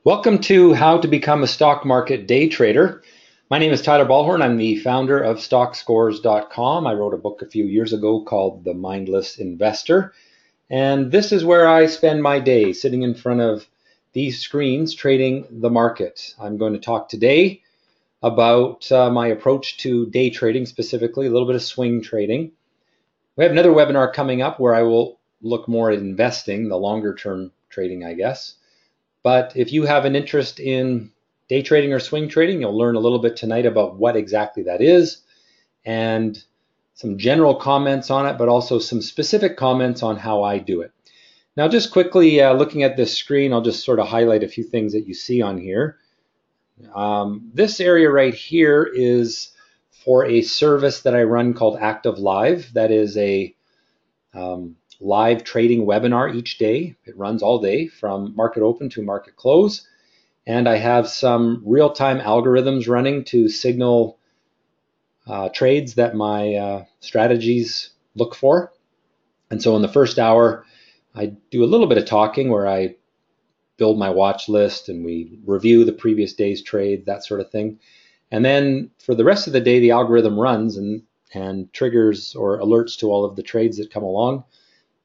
Welcome to How to Become a Stock Market Day Trader. My name is Tyler Ballhorn. I'm the founder of StockScores.com. I wrote a book a few years ago called The Mindless Investor. And this is where I spend my day, sitting in front of these screens trading the market. I'm going to talk today about my approach to day trading, specifically a little bit of swing trading. We have another webinar coming up where I will look more at investing, the longer term trading, I guess. But if you have an interest in day trading or swing trading, you'll learn a little bit tonight about what exactly that is and some general comments on it, but also some specific comments on how I do it. Now, just quickly looking at this screen, I'll just sort of highlight a few things that you see on here. This area right here is for a service that I run called Active Live. That is a live trading webinar each day. It runs all day from market open to market close. And I have some real-time algorithms running to signal trades that my strategies look for. And so in the first hour, I do a little bit of talking where I build my watch list and we review the previous day's trades, that sort of thing. And then for the rest of the day, the algorithm runs and triggers or alerts to all of the trades that come along.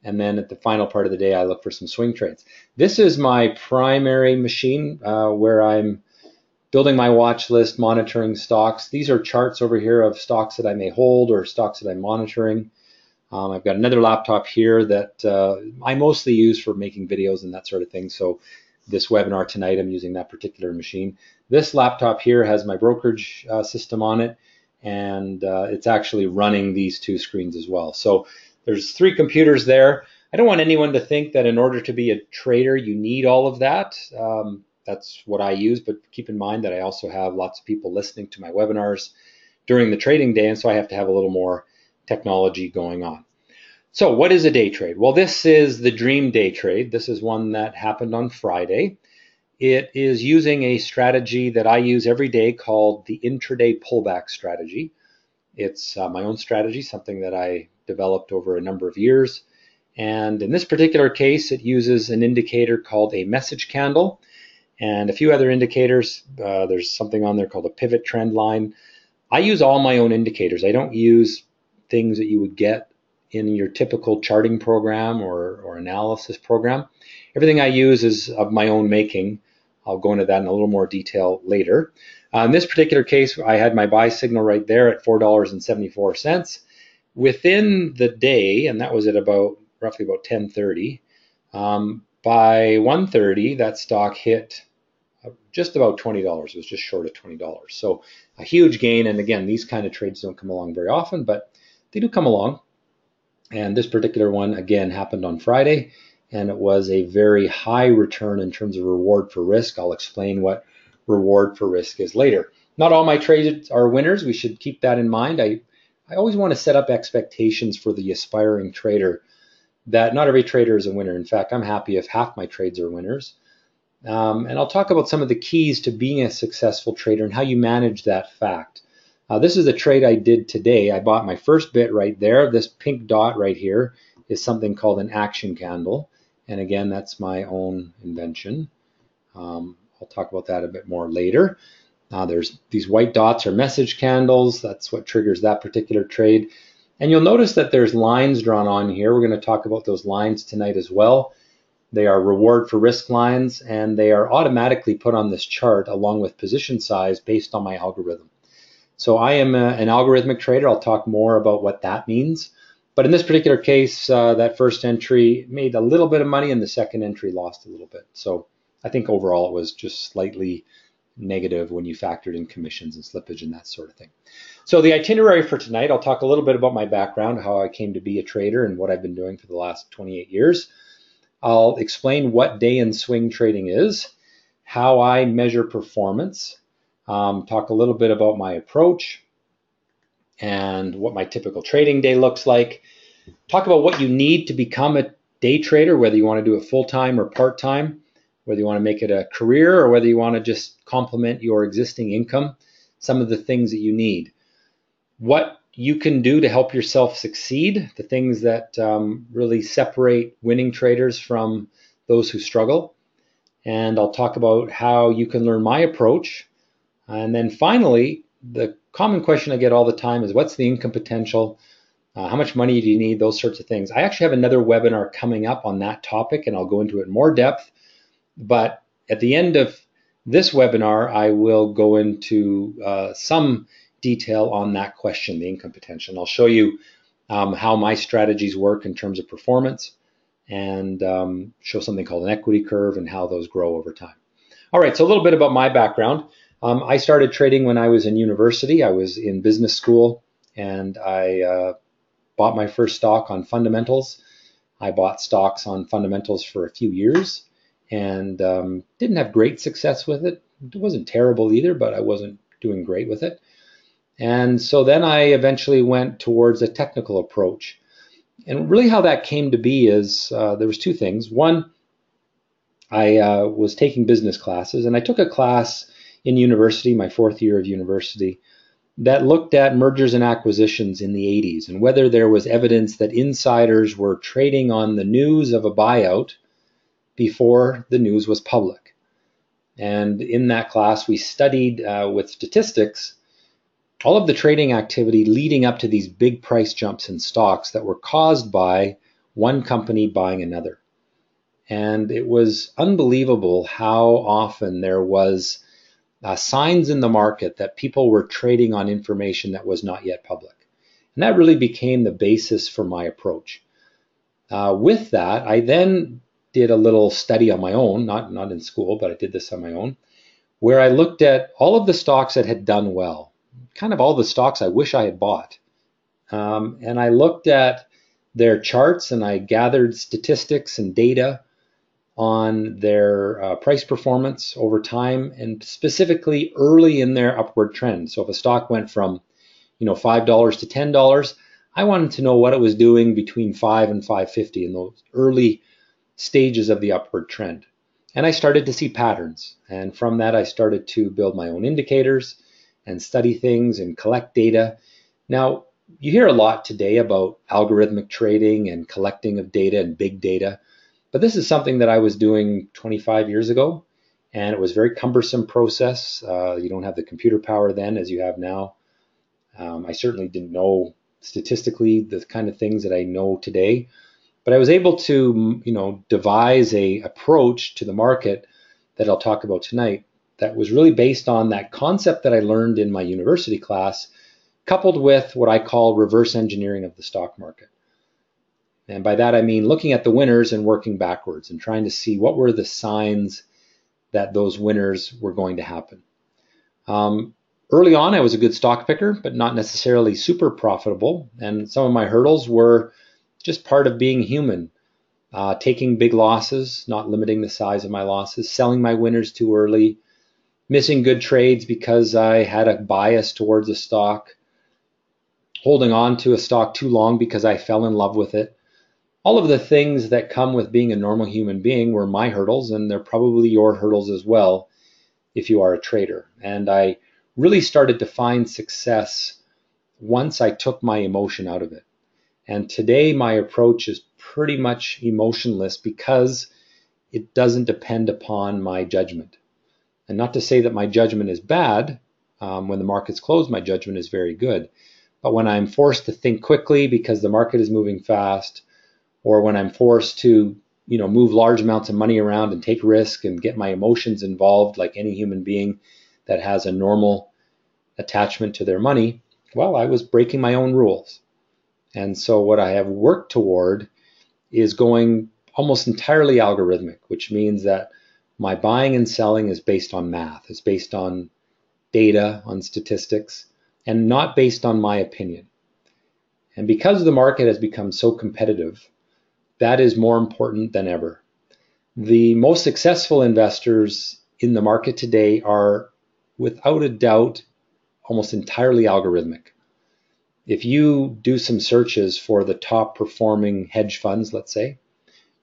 And then at the final part of the day, I look for some swing trades. This is my primary machine where I'm building my watch list, monitoring stocks. These are charts over here of stocks that I may hold or stocks that I'm monitoring. I've got another laptop here that I mostly use for making videos and that sort of thing. So this webinar tonight, I'm using that particular machine. This laptop here has my brokerage system on it, and it's actually running these two screens as well. So there's three computers there. I don't want anyone to think that in order to be a trader, you need all of that. That's what I use, but keep in mind that I also have lots of people listening to my webinars during the trading day, and so I have to have a little more technology going on. So what is a day trade? Well, this is the dream day trade. This is one that happened on Friday. It is using a strategy that I use every day called the intraday pullback strategy. It's my own strategy, something that I developed over a number of years. And in this particular case, it uses an indicator called a message candle and a few other indicators. There's something on there called a pivot trend line. I use all my own indicators. I don't use things that you would get in your typical charting program or analysis program. Everything I use is of my own making. I'll go into that in a little more detail later. In this particular case, I had my buy signal right there at $4.74. Within the day, and that was at roughly about 10:30, by 1:30, that stock hit just about $20. It was just short of $20. So a huge gain. And again, these kind of trades don't come along very often, but they do come along. And this particular one, again, happened on Friday, and it was a very high return in terms of reward for risk. I'll explain what reward for risk is later. Not all my trades are winners. We should keep that in mind. I always want to set up expectations for the aspiring trader that not every trader is a winner. In fact, I'm happy if half my trades are winners. And I'll talk about some of the keys to being a successful trader and how you manage that fact. This is a trade I did today. I bought my first bit right there. This pink dot right here is something called an action candle. And again, that's my own invention. I'll talk about that a bit more later. There's these white dots are message candles. That's what triggers that particular trade. And you'll notice that there's lines drawn on here. We're going to talk about those lines tonight as well. They are reward for risk lines, and they are automatically put on this chart along with position size based on my algorithm. So I am an algorithmic trader. I'll talk more about what that means. But in this particular case, that first entry made a little bit of money and the second entry lost a little bit. So I think overall it was just slightly negative when you factored in commissions and slippage and that sort of thing. So the itinerary for tonight, I'll talk a little bit about my background, how I came to be a trader and what I've been doing for the last 28 years. I'll explain what day and swing trading is, how I measure performance, talk a little bit about my approach and what my typical trading day looks like, talk about what you need to become a day trader, whether you want to do it full-time or part-time, whether you want to make it a career or whether you want to just complement your existing income, some of the things that you need. What you can do to help yourself succeed, the things that really separate winning traders from those who struggle. and I'll talk about how you can learn my approach. And then finally, the common question I get all the time is, what's the income potential? How much money do you need? Those sorts of things. I actually have another webinar coming up on that topic, and I'll go into it in more depth. But at the end of this webinar, I will go into some detail on that question, the income potential. And I'll show you how my strategies work in terms of performance, and show something called an equity curve and how those grow over time. All right, so a little bit about my background. I started trading when I was in university. I was in business school, and I bought my first stock on fundamentals. I bought stocks on fundamentals for a few years, and didn't have great success with it. It wasn't terrible either, but I wasn't doing great with it. And so then I eventually went towards a technical approach. And really how that came to be is there was two things. One, I was taking business classes, and I took a class in university, my fourth year of university, that looked at mergers and acquisitions in the 80s and whether there was evidence that insiders were trading on the news of a buyout before the news was public. And in that class, we studied with statistics all of the trading activity leading up to these big price jumps in stocks that were caused by one company buying another. And it was unbelievable how often there was signs in the market that people were trading on information that was not yet public. And that really became the basis for my approach. With that, I then did a little study on my own, not in school, but I did this on my own, where I looked at all of the stocks that had done well, kind of all the stocks I wish I had bought. And I looked at their charts, and I gathered statistics and data on their price performance over time, and specifically early in their upward trend. So if a stock went from $5 to $10, I wanted to know what it was doing between $5 and $5.50 in those early stages of the upward trend. And I started to see patterns. And from that, I started to build my own indicators and study things and collect data. Now, you hear a lot today about algorithmic trading and collecting of data and big data, but this is something that I was doing 25 years ago, and it was a very cumbersome process. You don't have the computer power then as you have now. I certainly didn't know statistically the kind of things that I know today, but I was able to, devise a approach to the market that I'll talk about tonight that was really based on that concept that I learned in my university class, coupled with what I call reverse engineering of the stock market. And by that, I mean looking at the winners and working backwards and trying to see what were the signs that those winners were going to happen. Early on, I was a good stock picker, but not necessarily super profitable. And some of my hurdles were just part of being human. Taking big losses, not limiting the size of my losses, selling my winners too early, missing good trades because I had a bias towards a stock, holding on to a stock too long because I fell in love with it. All of the things that come with being a normal human being were my hurdles, and they're probably your hurdles as well if you are a trader. And I really started to find success once I took my emotion out of it. And today my approach is pretty much emotionless because it doesn't depend upon my judgment. And not to say that my judgment is bad. When the market's closed, my judgment is very good. But when I'm forced to think quickly because the market is moving fast, or when I'm forced to, move large amounts of money around and take risk and get my emotions involved like any human being that has a normal attachment to their money, well, I was breaking my own rules. And so what I have worked toward is going almost entirely algorithmic, which means that my buying and selling is based on math. It's based on data, on statistics, and not based on my opinion. And because the market has become so competitive, that is more important than ever. The most successful investors in the market today are, without a doubt, almost entirely algorithmic. If you do some searches for the top performing hedge funds, let's say,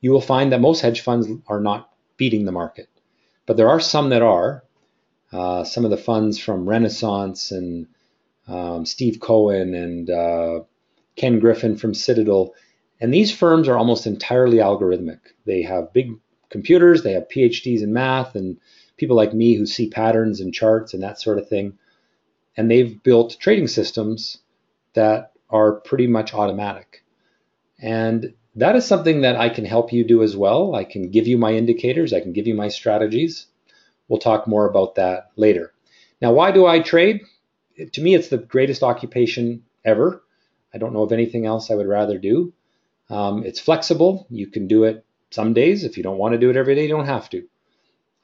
you will find that most hedge funds are not beating the market. But there are some that are. Some of the funds from Renaissance and Steve Cohen and Ken Griffin from Citadel. And these firms are almost entirely algorithmic. They have big computers, they have PhDs in math, and people like me who see patterns and charts and that sort of thing. And they've built trading systems that are pretty much automatic. And that is something that I can help you do as well. I can give you my indicators. I can give you my strategies. We'll talk more about that later. Now, why do I trade? To me, it's the greatest occupation ever. I don't know of anything else I would rather do. It's flexible. You can do it some days. If you don't want to do it every day, you don't have to.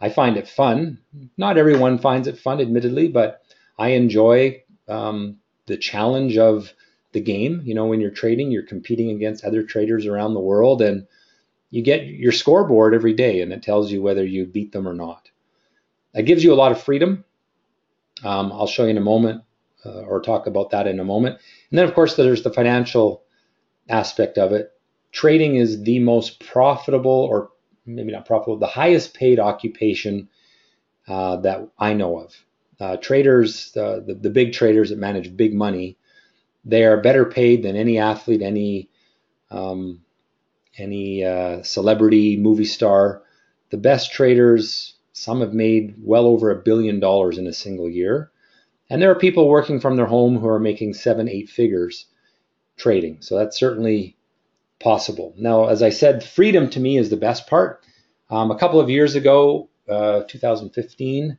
I find it fun. Not everyone finds it fun, admittedly, but I enjoy the challenge of the game. You know, when you're trading, you're competing against other traders around the world, and you get your scoreboard every day, and it tells you whether you beat them or not. It gives you a lot of freedom. I'll show you in a moment, or talk about that in a moment. And then, of course, there's the financial aspect of it. Trading is the most profitable, or maybe not profitable, the highest paid occupation that I know of. Traders, the big traders that manage big money, they are better paid than any athlete, any celebrity, movie star. The best traders, some have made well over $1 billion in a single year. And there are people working from their home who are making 7-8 figures trading. So that's certainly possible. Now, as I said, freedom to me is the best part. A couple of years ago, 2015,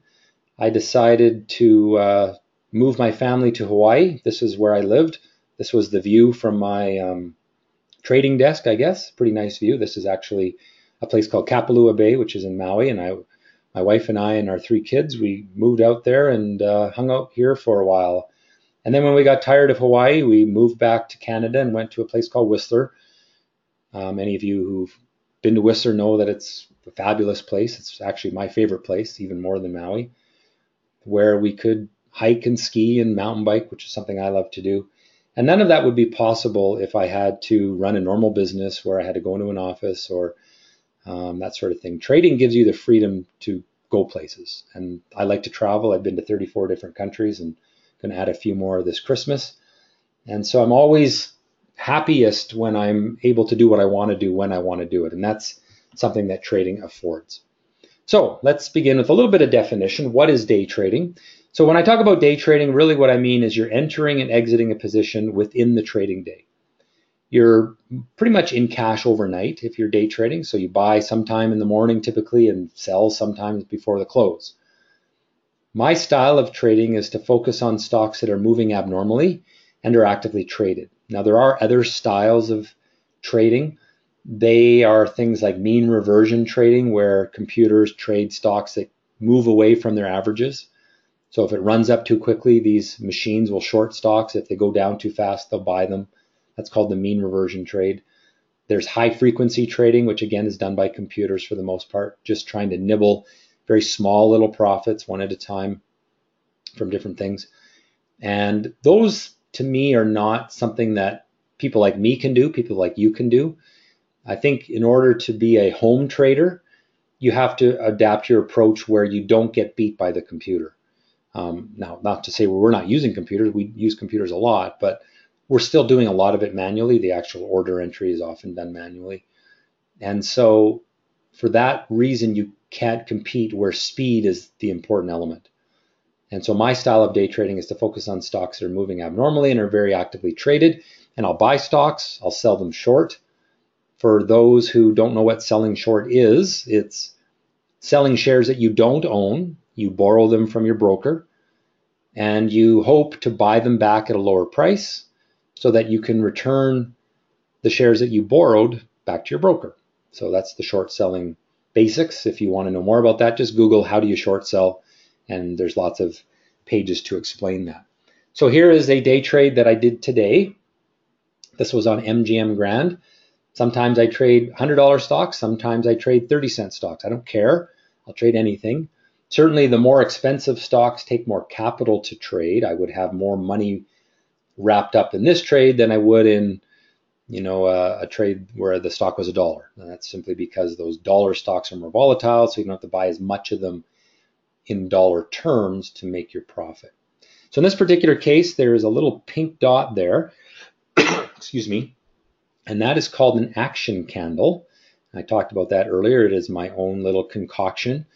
I decided to move my family to Hawaii. This is where I lived. This was the view from my trading desk, I guess. Pretty nice view. This is actually a place called Kapalua Bay, which is in Maui. And my wife and I and our 3 kids, we moved out there and hung out here for a while. And then when we got tired of Hawaii, we moved back to Canada and went to a place called Whistler. Many of you who've been to Whistler know that it's a fabulous place. It's actually my favorite place, even more than Maui, where we could hike and ski and mountain bike, which is something I love to do. And none of that would be possible if I had to run a normal business where I had to go into an office or that sort of thing. Trading gives you the freedom to go places. And I like to travel. I've been to 34 different countries and going to add a few more this Christmas. And so I'm always happiest when I'm able to do what I want to do when I want to do it. And that's something that trading affords. So let's begin with a little bit of definition. What is day trading? So when I talk about day trading, really what I mean is you're entering and exiting a position within the trading day. You're pretty much in cash overnight if you're day trading. So you buy sometime in the morning typically and sell sometimes before the close. My style of trading is to focus on stocks that are moving abnormally and are actively traded. Now, there are other styles of trading. They are things like mean reversion trading, where computers trade stocks that move away from their averages. So if it runs up too quickly, these machines will short stocks. If they go down too fast, they'll buy them. That's called the mean reversion trade. There's high frequency trading, which again is done by computers for the most part, just trying to nibble very small little profits one at a time from different things. And those, to me, are not something that people like me can do, people like you can do. I think in order to be a home trader, you have to adapt your approach where you don't get beat by the computer. Now, not to say we're not using computers, we use computers a lot, but we're still doing a lot of it manually. The actual order entry is often done manually. And so for that reason, you can't compete where speed is the important element. And so my style of day trading is to focus on stocks that are moving abnormally and are very actively traded. And I'll buy stocks, I'll sell them short. For those who don't know what selling short is, it's selling shares that you don't own. You borrow them from your broker, and you hope to buy them back at a lower price so that you can return the shares that you borrowed back to your broker. So that's the short selling basics. If you want to know more about that, just Google how do you short sell, and there's lots of pages to explain that. So here is a day trade that I did today. This was on MGM Grand. Sometimes I trade $100 stocks, sometimes I trade 30-cent stocks. I don't care. I'll trade anything. Certainly the more expensive stocks take more capital to trade. I would have more money wrapped up in this trade than I would in a trade where the stock was $1. And that's simply because those dollar stocks are more volatile, so you don't have to buy as much of them in dollar terms to make your profit. So in this particular case, there is a little pink dot there, excuse me, and that is called an action candle. I talked about that earlier. It is my own little concoction.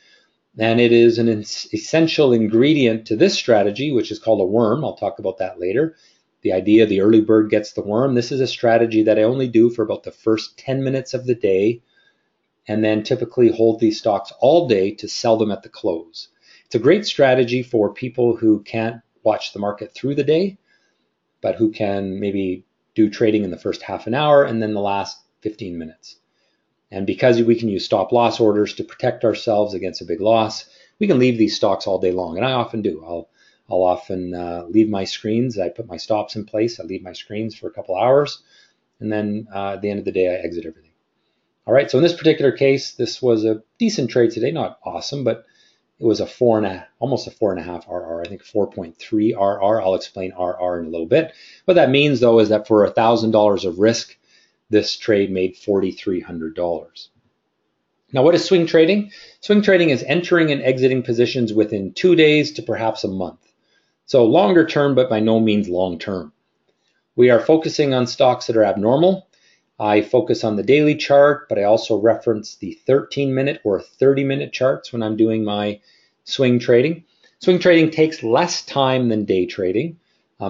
And it is an essential ingredient to this strategy, which is called a worm. I'll talk about that later. The idea the early bird gets the worm. This is a strategy that I only do for about the first 10 minutes of the day, and then typically hold these stocks all day to sell them at the close. It's a great strategy for people who can't watch the market through the day, but who can maybe do trading in the first half an hour and then the last 15 minutes. And because we can use stop loss orders to protect ourselves against a big loss, we can leave these stocks all day long. And I often do. I'll often leave my screens. I put my stops in place. I leave my screens for a couple hours. And then at the end of the day, I exit everything. All right. So in this particular case, this was a decent trade today. Not awesome, but it was almost a 4.5 RR. I think 4.3 RR. I'll explain RR in a little bit. What that means, though, is that for $1,000 of risk, this trade made $4,300. Now, what is swing trading? Swing trading is entering and exiting positions within 2 days to perhaps a month. So longer term, but by no means long term. We are focusing on stocks that are abnormal. I focus on the daily chart, but I also reference the 13-minute or 30-minute charts when I'm doing my swing trading. Swing trading takes less time than day trading.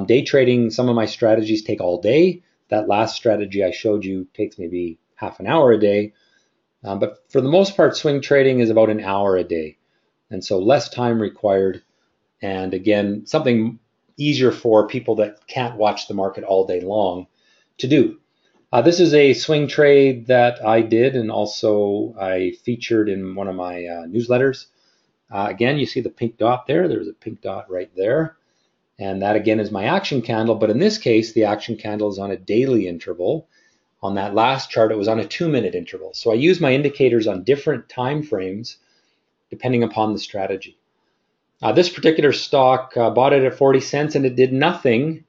Day trading, some of my strategies take all day. That last strategy I showed you takes maybe half an hour a day. But for the most part, swing trading is about an hour a day. And so less time required. And again, something easier for people that can't watch the market all day long to do. This is a swing trade that I did and also I featured in one of my newsletters. Again, you see the pink dot there. There's a pink dot right there. And that again is my action candle. But in this case, the action candle is on a daily interval. On that last chart, it was on a 2-minute interval. So I use my indicators on different time frames depending upon the strategy. This particular stock bought it at 40 cents and it did nothing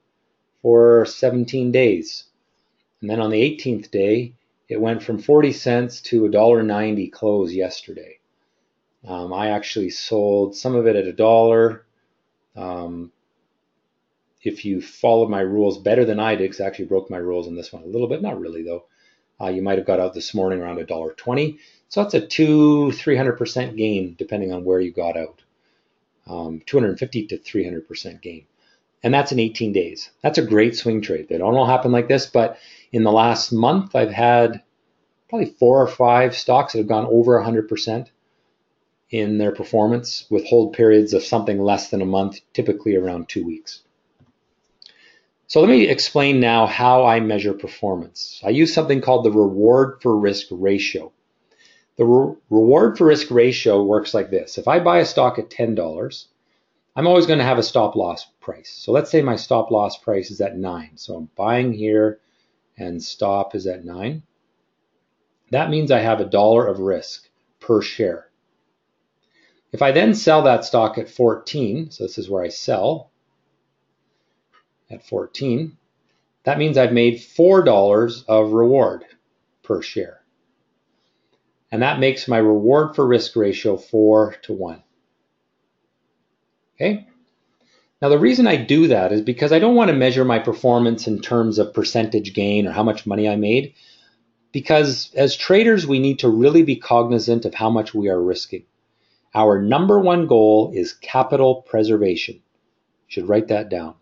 for 17 days. And then on the 18th day, it went from 40 cents to $1.90 close yesterday. I actually sold some of it at $1. If you followed my rules better than I did, because I actually broke my rules on this one a little bit, not really though, you might have got out this morning around $1.20. So that's a 300% gain depending on where you got out. 250 to 300% gain. And that's in 18 days. That's a great swing trade. They don't all happen like this, but in the last month, I've had probably 4 or 5 stocks that have gone over 100% in their performance with hold periods of something less than a month, typically around 2 weeks. So let me explain now how I measure performance. I use something called the reward for risk ratio. The reward for risk ratio works like this. If I buy a stock at $10, I'm always going to have a stop loss price. So let's say my stop loss price is at 9. So I'm buying here and stop is at 9. That means I have $1 of risk per share. If I then sell that stock at 14, so this is where I sell at 14, that means I've made $4 of reward per share. And that makes my reward for risk ratio 4 to 1. Okay? Now the reason I do that is because I don't want to measure my performance in terms of percentage gain or how much money I made, because as traders we need to really be cognizant of how much we are risking. Our number one goal is capital preservation. You should write that down.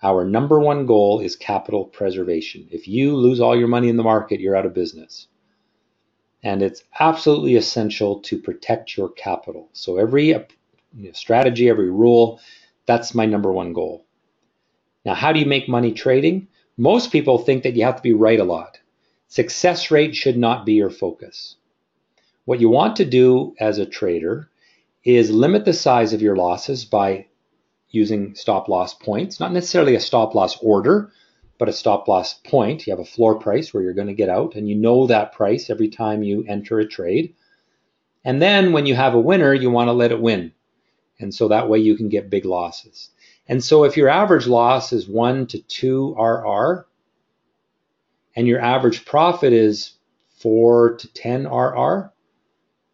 Our number one goal is capital preservation. If you lose all your money in the market, you're out of business. And it's absolutely essential to protect your capital. So every strategy, every rule, that's my number one goal. Now, how do you make money trading? Most people think that you have to be right a lot. Success rate should not be your focus. What you want to do as a trader is limit the size of your losses by using stop loss points, not necessarily a stop loss order, but a stop loss point. You have a floor price where you're going to get out, and you know that price every time you enter a trade. And then when you have a winner, you want to let it win. And so that way you can get big losses. And so if your average loss is 1 to 2 RR, and your average profit is 4 to 10 RR,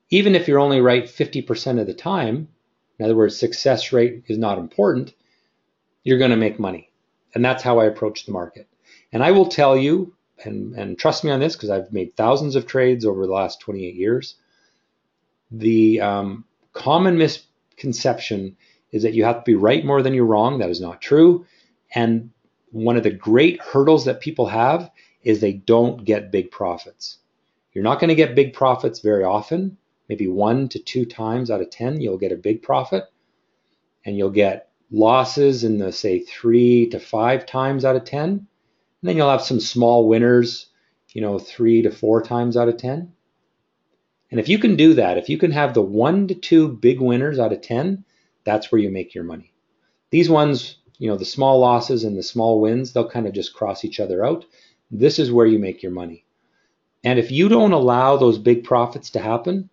even if you're only right 50% of the time, in other words, success rate is not important, you're going to make money. And that's how I approach the market. And I will tell you, and trust me on this because I've made thousands of trades over the last 28 years, the common misconception is that you have to be right more than you're wrong. That is not true. And one of the great hurdles that people have is they don't get big profits. You're not going to get big profits very often. Maybe 1 to 2 times out of 10, you'll get a big profit. And you'll get losses in the, say, 3 to 5 times out of 10. And then you'll have some small winners, 3 to 4 times out of 10. And if you can do that, if you can have the 1 to 2 big winners out of 10, that's where you make your money. These ones, the small losses and the small wins, they'll kind of just cross each other out. This is where you make your money. And if you don't allow those big profits to happen,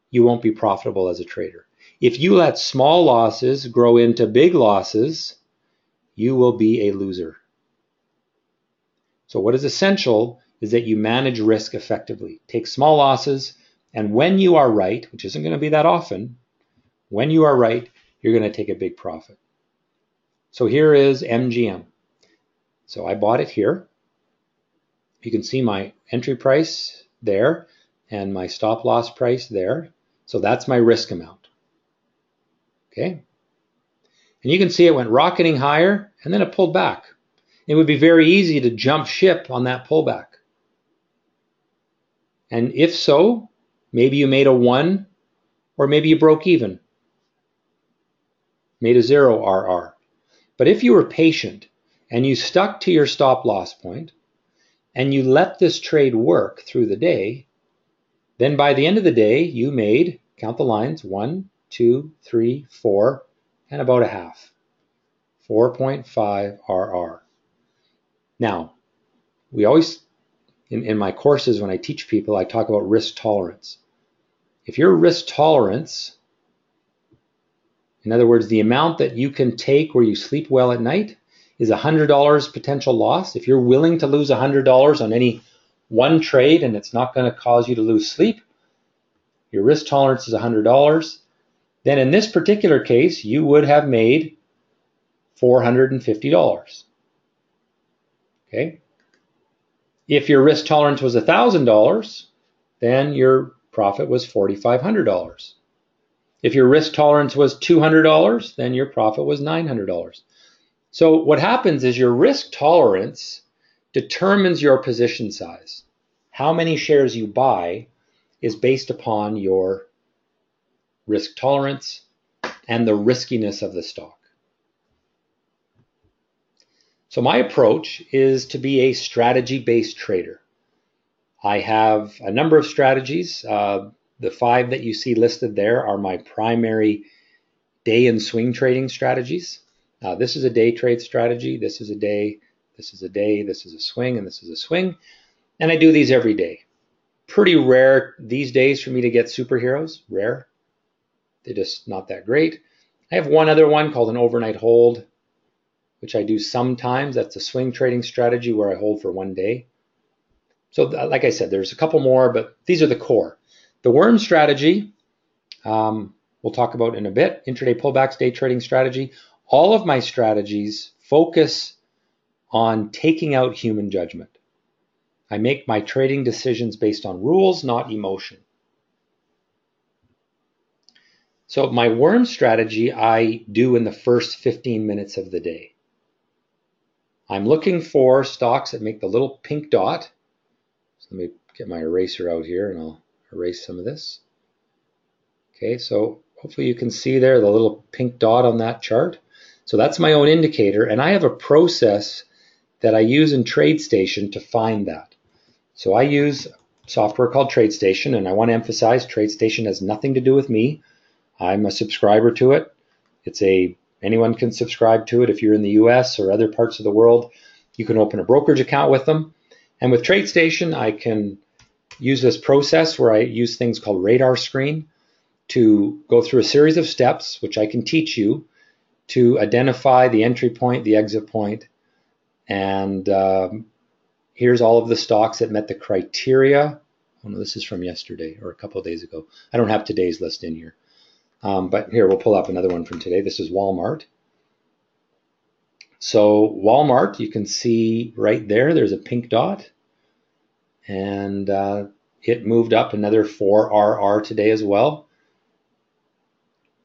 you won't be profitable as a trader. If you let small losses grow into big losses, you will be a loser. So what is essential is that you manage risk effectively. Take small losses, and when you are right, which isn't going to be that often, when you are right, you're going to take a big profit. So here is MGM. So I bought it here. You can see my entry price there and my stop loss price there. So that's my risk amount. Okay. And you can see it went rocketing higher and then it pulled back. It would be very easy to jump ship on that pullback. And if so, maybe you made a 1 or maybe you broke even. Made a 0 RR. But if you were patient and you stuck to your stop loss point and you let this trade work through the day, then by the end of the day, you made, count the lines, 1, 2, 3, 4, and about a half. 4.5 RR. Now, we always, in my courses when I teach people, I talk about risk tolerance. If your risk tolerance, in other words, the amount that you can take where you sleep well at night, is $100 potential loss. If you're willing to lose $100 on any one trade and it's not going to cause you to lose sleep, your risk tolerance is $100. Then in this particular case, you would have made $450. Okay? If your risk tolerance was $1,000, then your profit was $4,500. If your risk tolerance was $200, then your profit was $900. So what happens is your risk tolerance determines your position size. How many shares you buy is based upon your risk tolerance and the riskiness of the stock. So my approach is to be a strategy-based trader. I have a number of strategies. The 5 that you see listed there are my primary day and swing trading strategies. This is a day trade strategy. This is a day. This is a day. This is a swing, and this is a swing. And I do these every day. Pretty rare these days for me to get superheroes. Rare. They're just not that great. I have one other one called an overnight hold, which I do sometimes. That's a swing trading strategy where I hold for one day. So like I said, there's a couple more, but these are the core. The worm strategy, we'll talk about in a bit. Intraday pullbacks, day trading strategy. All of my strategies focus on taking out human judgment. I make my trading decisions based on rules, not emotion. So my worm strategy I do in the first 15 minutes of the day. I'm looking for stocks that make the little pink dot. So let me get my eraser out here and I'll erase some of this. Okay, so hopefully you can see there the little pink dot on that chart. So that's my own indicator, and I have a process that I use in TradeStation to find that. So I use software called TradeStation, and I want to emphasize TradeStation has nothing to do with me. I'm a subscriber to it. Anyone can subscribe to it. If you're in the US or other parts of the world, you can open a brokerage account with them. And with TradeStation, I can use this process where I use things called radar screen to go through a series of steps, which I can teach you, to identify the entry point, the exit point, and here's all of the stocks that met the criteria. Oh no, this is from yesterday or a couple of days ago. I don't have today's list in here. But here, we'll pull up another one from today. This is Walmart. So Walmart, you can see right there, there's a pink dot. and it moved up another 4 RR today as well.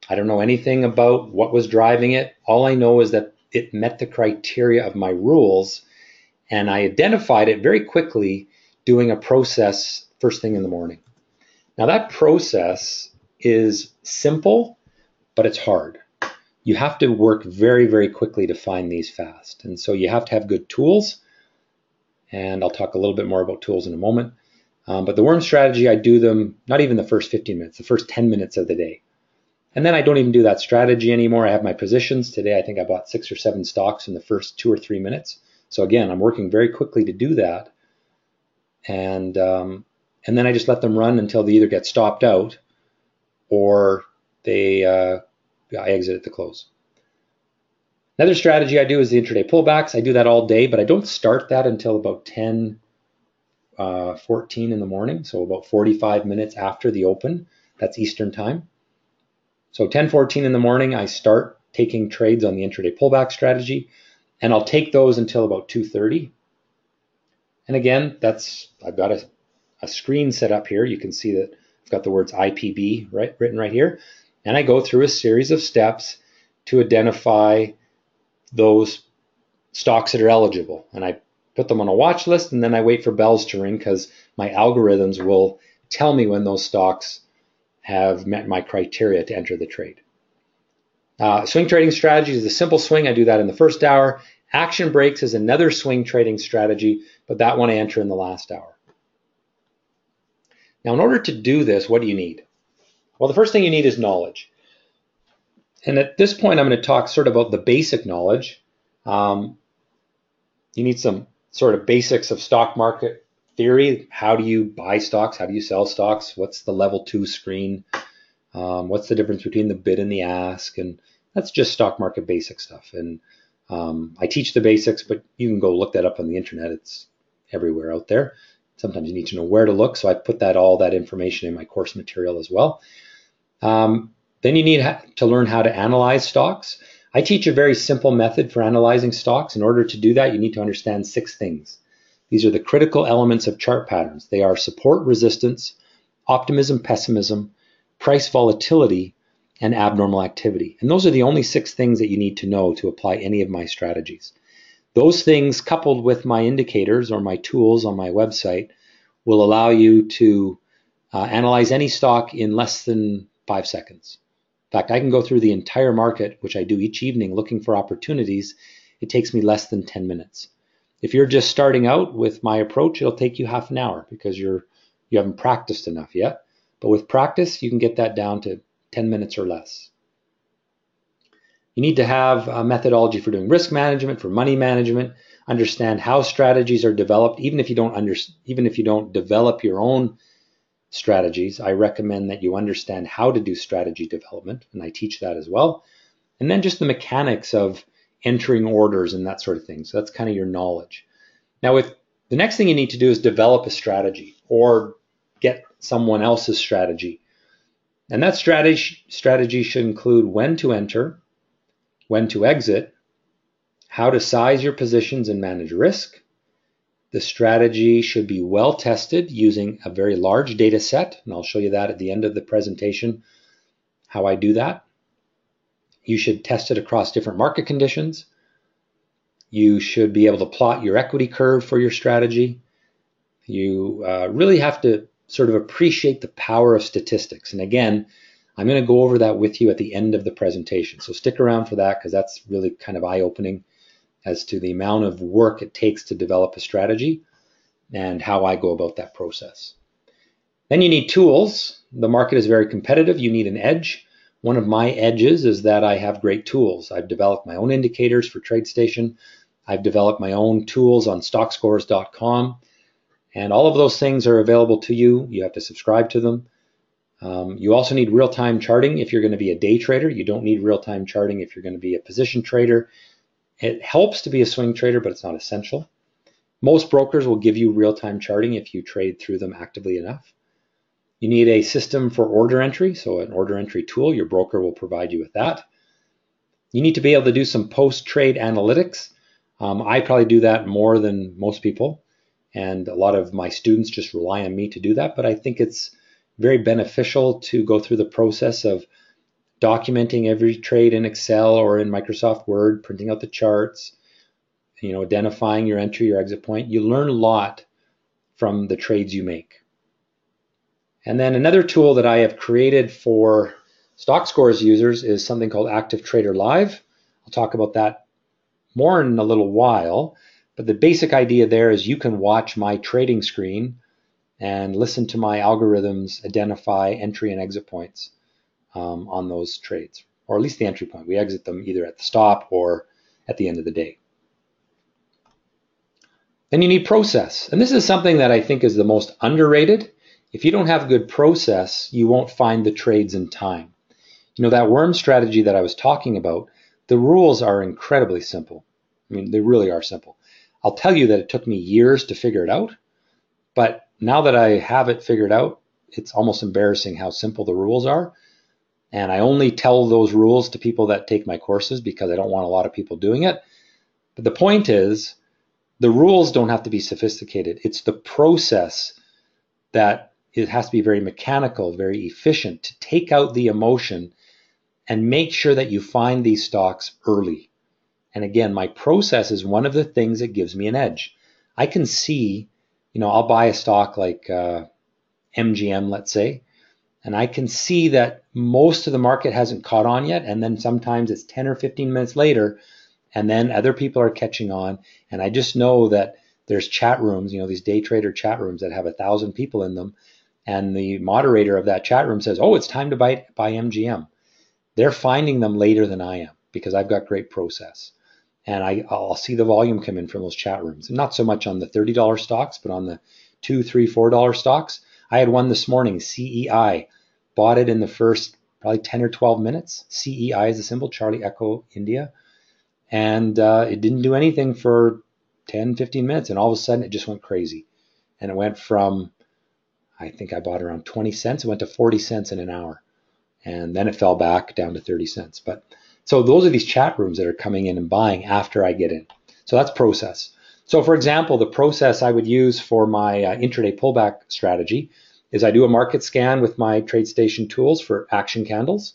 I don't know anything about what was driving it. All I know is that it met the criteria of my rules, and I identified it very quickly doing a process first thing in the morning. Now that process is simple, but it's hard. You have to work very, very quickly to find these fast. And so you have to have good tools. And I'll talk a little bit more about tools in a moment. But the worm strategy, I do them not even the first 15 minutes, the first 10 minutes of the day. And then I don't even do that strategy anymore. I have my positions. Today I think I bought 6 or 7 stocks in the first 2 or 3 minutes. So again, I'm working very quickly to do that. And then I just let them run until they either get stopped out or I exit at the close. Another strategy I do is the intraday pullbacks. I do that all day, but I don't start that until about 10:14 in the morning, so about 45 minutes after the open. That's Eastern time. So 10:14 in the morning, I start taking trades on the intraday pullback strategy, and I'll take those until about 2:30. And again, I've got a screen set up here. You can see that I've got the words IPB written right here. And I go through a series of steps to identify those stocks that are eligible. And I put them on a watch list, and then I wait for bells to ring because my algorithms will tell me when those stocks have met my criteria to enter the trade. Swing trading strategy is a simple swing. I do that in the first hour. Action breaks is another swing trading strategy, but that one I enter in the last hour. Now, in order to do this, what do you need? Well, the first thing you need is knowledge. And at this point, I'm going to talk sort of about the basic knowledge. You need some sort of basics of stock market theory. How do you buy stocks? How do you sell stocks? What's the level 2 screen? What's the difference between the bid and the ask? And that's just stock market basic stuff. And I teach the basics, but you can go look that up on the internet. It's everywhere out there. Sometimes you need to know where to look. So I put all that information in my course material as well. Then you need to learn how to analyze stocks. I teach a very simple method for analyzing stocks. In order to do that, you need to understand 6 things. These are the critical elements of chart patterns. They are support, resistance, optimism, pessimism, price volatility, and abnormal activity. And those are the only 6 things that you need to know to apply any of my strategies. Those things, coupled with my indicators or my tools on my website, will allow you to analyze any stock in less than 5 seconds. In fact, I can go through the entire market, which I do each evening, looking for opportunities. It takes me less than 10 minutes. If you're just starting out with my approach, it'll take you half an hour because you haven't practiced enough yet. But with practice, you can get that down to 10 minutes or less. You need to have a methodology for doing risk management, for money management, understand how strategies are developed. Even if you don't develop your own strategies, I recommend that you understand how to do strategy development, and I teach that as well. And then just the mechanics of entering orders and that sort of thing. So that's kind of your knowledge. Now, the next thing you need to do is develop a strategy or get someone else's strategy. And that strategy should include when to enter, when to exit, how to size your positions and manage risk. The strategy should be well tested using a very large data set, and I'll show you that at the end of the presentation, how I do that. You should test it across different market conditions. You should be able to plot your equity curve for your strategy. You really have to sort of appreciate the power of statistics. And again, I'm going to go over that with you at the end of the presentation. So stick around for that because that's really kind of eye-opening as to the amount of work it takes to develop a strategy and how I go about that process. Then you need tools. The market is very competitive. You need an edge. One of my edges is that I have great tools. I've developed my own indicators for TradeStation. I've developed my own tools on stockscores.com. And all of those things are available to you. You have to subscribe to them. You also need real-time charting if you're going to be a day trader. You don't need real-time charting if you're going to be a position trader. It helps to be a swing trader, but it's not essential. Most brokers will give you real-time charting if you trade through them actively enough. You need a system for order entry, so an order entry tool. Your broker will provide you with that. You need to be able to do some post-trade analytics. I probably do that more than most people. And a lot of my students just rely on me to do that, but I think it's very beneficial to go through the process of documenting every trade in Excel or in Microsoft Word, printing out the charts, identifying your entry, your exit point. You learn a lot from the trades you make. And then another tool that I have created for StockScores users is something called Active Trader Live. I'll talk about that more in a little while, but the basic idea there is you can watch my trading screen and listen to my algorithms identify entry and exit points on those trades, or at least the entry point. We exit them either at the stop or at the end of the day. Then you need process. And this is something that I think is the most underrated. If you don't have good process, you won't find the trades in time. That worm strategy that I was talking about, the rules are incredibly simple. I mean, they really are simple. I'll tell you that it took me years to figure it out, but now that I have it figured out, it's almost embarrassing how simple the rules are. And I only tell those rules to people that take my courses because I don't want a lot of people doing it. But the point is, the rules don't have to be sophisticated. It's the process that it has to be very mechanical, very efficient to take out the emotion and make sure that you find these stocks early. And again, my process is one of the things that gives me an edge. I can see, I'll buy a stock like MGM, let's say, and I can see that most of the market hasn't caught on yet. And then sometimes it's 10 or 15 minutes later, and then other people are catching on. And I just know that there's chat rooms, these day trader chat rooms that have 1,000 people in them. And the moderator of that chat room says, oh, it's time to buy MGM. They're finding them later than I am because I've got great process. And I'll see the volume come in from those chat rooms. Not so much on the $30 stocks, but on the $2, $3, $4 stocks. I had one this morning, CEI. Bought it in the first probably 10 or 12 minutes. CEI is the symbol, Charlie Echo India. And it didn't do anything for 10, 15 minutes. And all of a sudden, it just went crazy. And it went from, I think I bought around 20 cents. It went to 40 cents in an hour. And then it fell back down to 30 cents. But so those are these chat rooms that are coming in and buying after I get in. So that's process. So for example, the process I would use for my intraday pullback strategy is I do a market scan with my TradeStation tools for action candles.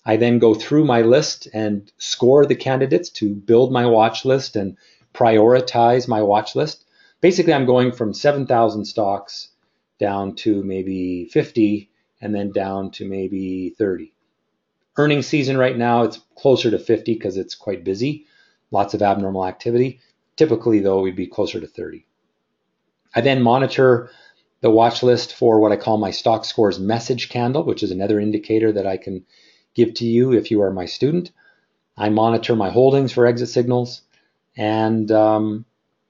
I then go through my list and score the candidates to build my watch list and prioritize my watch list. Basically, I'm going from 7,000 stocks down to maybe 50 and then down to maybe 30. Earnings season right now, it's closer to 50 because it's quite busy. Lots of abnormal activity. Typically, though, we'd be closer to 30. I then monitor the watch list for what I call my stock scores message candle, which is another indicator that I can give to you if you are my student. I monitor my holdings for exit signals. And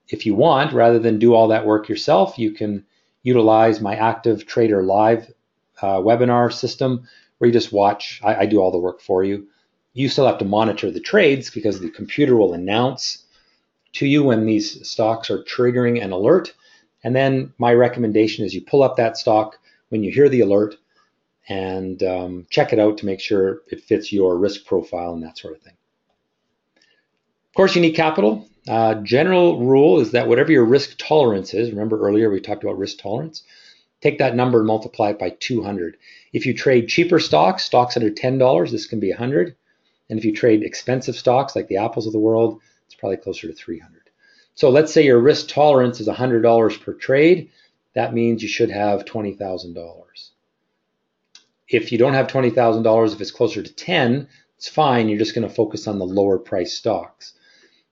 if you want, rather than do all that work yourself, you can utilize my Active Trader Live webinar system where you just watch. I do all the work for you. You still have to monitor the trades because the computer will announce to you when these stocks are triggering an alert. And then my recommendation is you pull up that stock when you hear the alert and check it out to make sure it fits your risk profile and that sort of thing. Of course, you need capital. General rule is that whatever your risk tolerance is, remember earlier we talked about risk tolerance, take that number and multiply it by 200. If you trade cheaper stocks under $10, this can be 100. And if you trade expensive stocks like the Apples of the world, it's probably closer to 300. So let's say your risk tolerance is $100 per trade. That means you should have $20,000. If you don't have $20,000, if it's closer to 10, it's fine. You're just going to focus on the lower price stocks.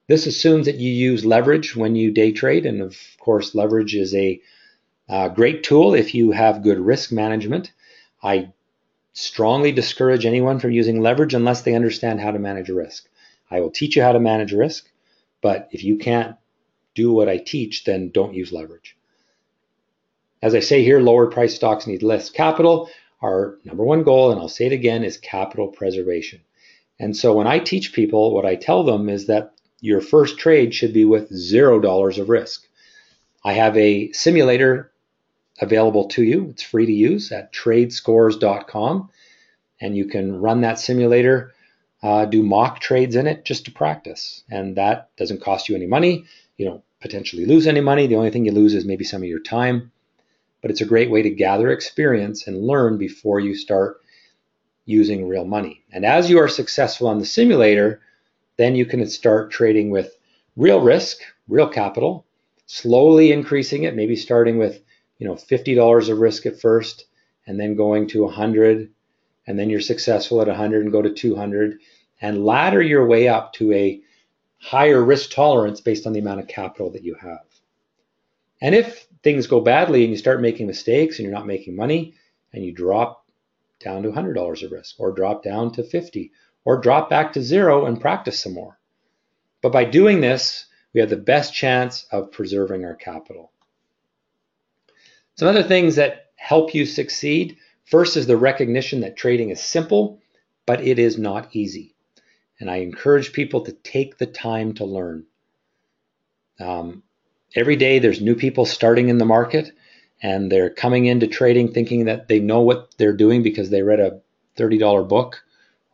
This assumes that you use leverage when you day trade. And of course, leverage is a great tool if you have good risk management. I strongly discourage anyone from using leverage unless they understand how to manage risk. I will teach you how to manage risk, but if you can't do what I teach, then don't use leverage. As I say here, lower price stocks need less capital. Our number one goal, and I'll say it again, is capital preservation. And so when I teach people, what I tell them is that your first trade should be with $0 of risk. I have a simulator available to you. It's free to use at tradescores.com. And you can run that simulator, do mock trades in it just to practice. And that doesn't cost you any money. You don't potentially lose any money. The only thing you lose is maybe some of your time, but it's a great way to gather experience and learn before you start using real money. And as you are successful on the simulator, then you can start trading with real risk, real capital, slowly increasing it, maybe starting with $50 of risk at first, and then going to 100, and then you're successful at 100 and go to 200, and ladder your way up to a higher risk tolerance based on the amount of capital that you have. And if things go badly and you start making mistakes and you're not making money, and you drop down to $100 of risk, or drop down to 50, or drop back to 0 and practice some more. But by doing this, we have the best chance of preserving our capital. Some other things that help you succeed. First is the recognition that trading is simple, but it is not easy. And I encourage people to take the time to learn. Every day there's new people starting in the market, and they're coming into trading thinking that they know what they're doing because they read a $30 book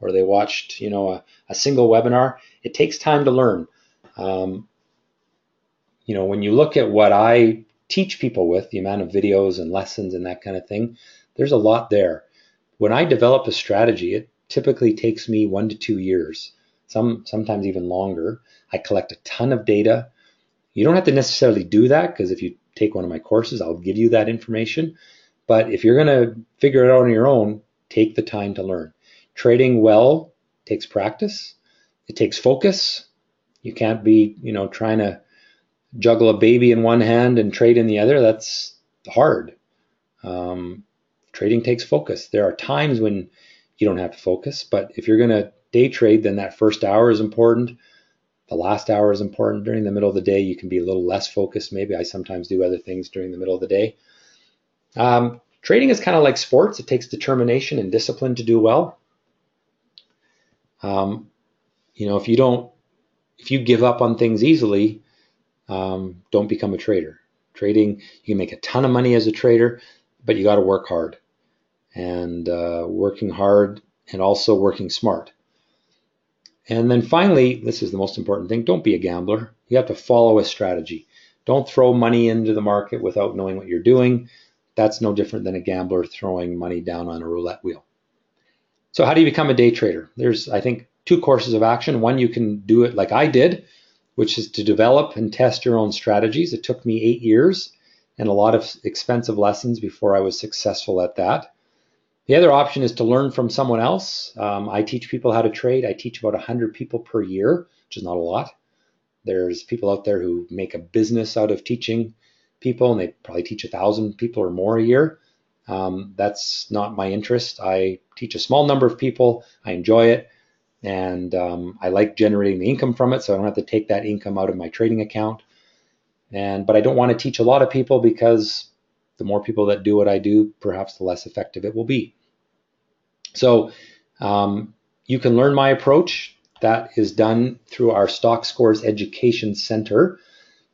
or they watched a single webinar. It takes time to learn. When you look at what I teach people with, the amount of videos and lessons and that kind of thing, there's a lot there. When I develop a strategy, it typically takes me 1 to 2 years, sometimes even longer. I collect a ton of data. You don't have to necessarily do that, because if you take one of my courses, I'll give you that information. But if you're going to figure it out on your own, take the time to learn. Trading well takes practice. It takes focus. You can't be, trying to juggle a baby in one hand and trade in the other. That's hard. Trading takes focus. There are times when you don't have to focus, but if you're going to day trade, then that first hour is important. The last hour is important. During the middle of the day, you can be a little less focused. Maybe I sometimes do other things during the middle of the day. Trading is kind of like sports. It takes determination and discipline to do well. If you give up on things easily, don't become a trader. Trading, you can make a ton of money as a trader, but you got to work hard. And working hard and also working smart. And then finally, this is the most important thing, don't be a gambler. You have to follow a strategy. Don't throw money into the market without knowing what you're doing. That's no different than a gambler throwing money down on a roulette wheel. So how do you become a day trader? There's, I think, 2 courses of action. One, you can do it like I did, which is to develop and test your own strategies. It took me 8 years and a lot of expensive lessons before I was successful at that. The other option is to learn from someone else. I teach people how to trade. I teach about 100 people per year, which is not a lot. There's people out there who make a business out of teaching people, and they probably teach 1,000 people or more a year. That's not my interest. I teach a small number of people. I enjoy it, and I like generating the income from it, so I don't have to take that income out of my trading account. But I don't want to teach a lot of people, because the more people that do what I do, perhaps the less effective it will be. So you can learn my approach. That is done through our Stock Scores Education Center,